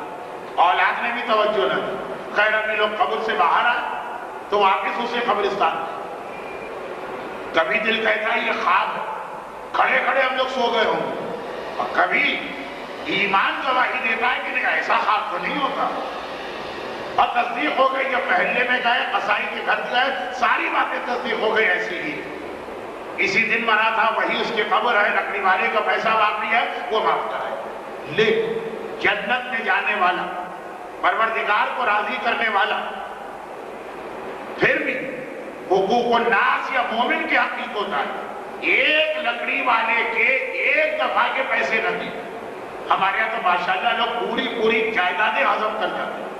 Speaker 2: اولاد نے بھی توجہ نہ دی۔ خیر ابھی لوگ قبر سے باہر آئے تو واپس اسے قبرستان میں، کبھی دل کہتا ہے یہ خواب ہے، کھڑے کھڑے ہم لوگ سو گئے ہوں، اور کبھی ایمان گواہی دیتا ہے کہ نہیں ایسا خواب تو نہیں ہوتا، اور تصدیق ہو گئی۔ جب محلے میں گئے، قصائی کے گھر گئے، ساری باتیں تصدیق ہو گئی ایسی ہی، اسی دن مرا تھا، وہی اس کی قبر ہے، لکڑی والے کا پیسہ باقی ہے، وہ معاف کرائے۔ لیکن جنت میں جانے والا، پروردگار کو راضی کرنے والا، پھر بھی حقوق الناس یا مومن کے حقیق ہوتا ہے، ایک لکڑی والے کے ایک دفعہ کے پیسے نہ دیں۔ ہمارے یہاں تو ماشاءاللہ لوگ پوری پوری جائیدادیں ہضم کر جاتے ہیں،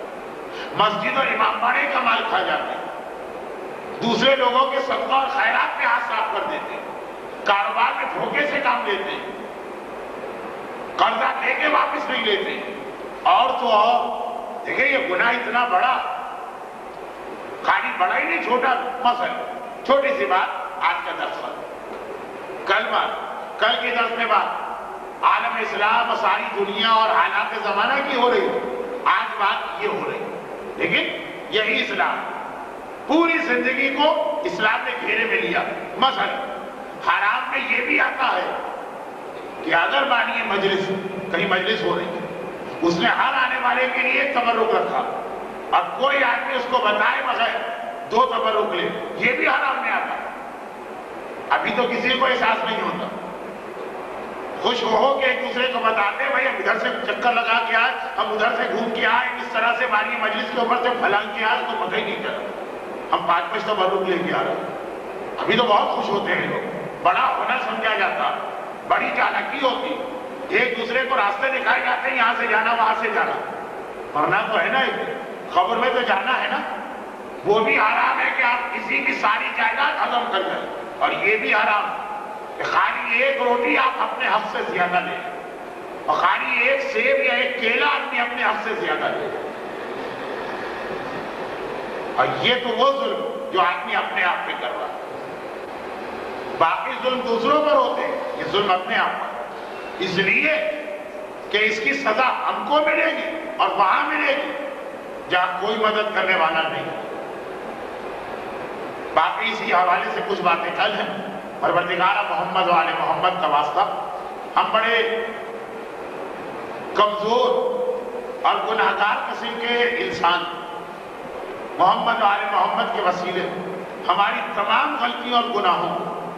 Speaker 2: مسجد اور امام باڑے کا مال کھا جاتے ہیں، دوسرے لوگوں کے صدقہ اور خیرات میں ہاتھ صاف کر دیتے ہیں، کاروبار میں دھوکے سے کام لیتے ہیں، قرضہ لے کے واپس نہیں لیتے، اور تو اور دیکھیں یہ گناہ اتنا بڑا، خالی بڑا ہی نہیں چھوٹا۔ مثلا چھوٹی سی بات، آج کا درس کل کے درس میں بات عالم اسلام اور ساری دنیا اور حالات زمانہ کی ہو رہی ہے، آج بات یہ ہو رہی ہے، لیکن یہی اسلام پوری زندگی کو اسلام نے گھیرے میں لیا۔ مثلا حرام میں یہ بھی آتا ہے کہ اگر مانیے مجلس، کہیں مجلس ہو رہی ہے، اس نے ہر آنے والے کے لیے ایک تبرک رکھا، اب کوئی آدمی اس کو بتائے بغیر 2 تبرک لے، یہ بھی حرام میں آتا ہے۔ ابھی تو کسی کو احساس نہیں ہوتا، خوش ہو کہ ایک دوسرے کو بتاتے ہیں بھائی ہم ادھر سے چکر لگا کے آئے، ہم ادھر سے گھوم کے آئے، کس طرح سے مانی مجلس کے اوپر سے پھلانگ کے آئے، تو پتہ ہی نہیں چلا، ہم 5 تبرک لے کے آ رہے ہیں۔ ابھی تو بہت خوش ہوتے ہیں لوگ، بڑا ہنر سمجھا جاتا، بڑی چالاکی ہوتی، ایک دوسرے کو راستے دکھائے جاتے ہیں، یہاں سے جانا وہاں سے جانا، ورنہ تو ہے نا خبر میں تو جانا ہے نا۔ وہ بھی حرام ہے کہ آپ کسی کی ساری جائیداد ہضم کر جائیں، اور یہ بھی حرام کہ خالی ایک روٹی آپ اپنے حق سے زیادہ لیں، اور خالی ایک سیب یا ایک کیلا آدمی اپنے حق سے زیادہ لے، اور یہ تو وہ ظلم جو آدمی اپنے آپ پہ کر رہا ہے۔ باقی ظلم دوسروں پر ہوتے ہیں، یہ ظلم اپنے آپ پر، اس لیے کہ اس کی سزا ہم کو ملے گی اور وہاں ملے گی جہاں کوئی مدد کرنے والا نہیں۔ باقی اسی حوالے سے کچھ باتیں کل ہیں، پروردگار محمد و آل محمد کا واسطہ، ہم بڑے کمزور اور گناہگار قسم کے انسان، محمد و آل محمد کے وسیلے ہماری تمام غلطیوں اور گناہوں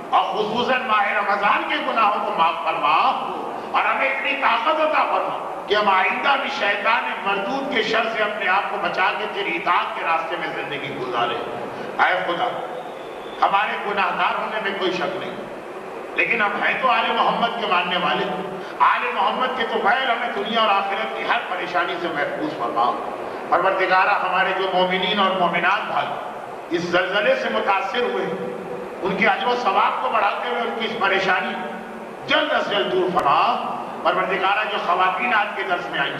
Speaker 2: اور خصوصاً ماہ رمضان کے گناہوں کو معاف فرما، اور ہمیں اتنی طاقت عطا فرما کہ ہم آئندہ بھی شیطان مردود کے شر سے اپنے آپ کو بچا کے تیری اطاعت کے راستے میں زندگی گزارے۔ اے خدا، ہمارے گناہگار ہونے میں کوئی شک نہیں، لیکن ہم ہیں تو آل محمد کے ماننے والے، آل محمد کے تو غیر، ہمیں دنیا اور آخرت کی ہر پریشانی سے محفوظ فرما۔ پروردگارہ، ہمارے جو مومنین اور مومنات بھائی اس زلزلے سے متاثر ہوئے، ان کے اجر و ثواب کو بڑھاتے ہوئے ان کی اس پریشانی جلد از جلد دور فرما۔ پروردگارہ جو خواتین آج کے درس میں آئی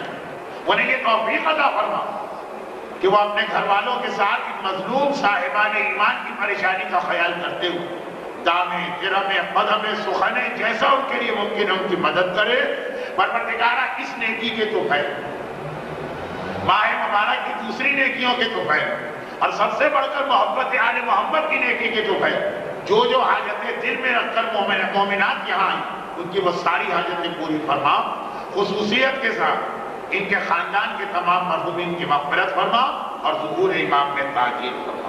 Speaker 2: انہیں یہ توفیق عطا فرما کہ وہ اپنے گھر والوں کے ساتھ ان مظلوم صاحبان ایمان کی پریشانی کا خیال کرتے ہوئے دامے جرمے قدمے سخنے جیسا ان کے لیے ممکن ہے ان کی مدد کرے۔ پروردگارہ اس نیکی کے تحفے، ماہ مبارک کی دوسری نیکیوں کے تحفے اور سب سے بڑھ کر محبت آل محمد کی نیکی کے تحفے، جو حاجتیں دل میں رکھ کر مومنات یہاں آئیں ان کی وہ ساری حاجتیں پوری فرما۔ خصوصیت کے ساتھ ان کے خاندان کے تمام مرحومین کی مغفرت فرما اور ظہور امام میں تاجیل فرما۔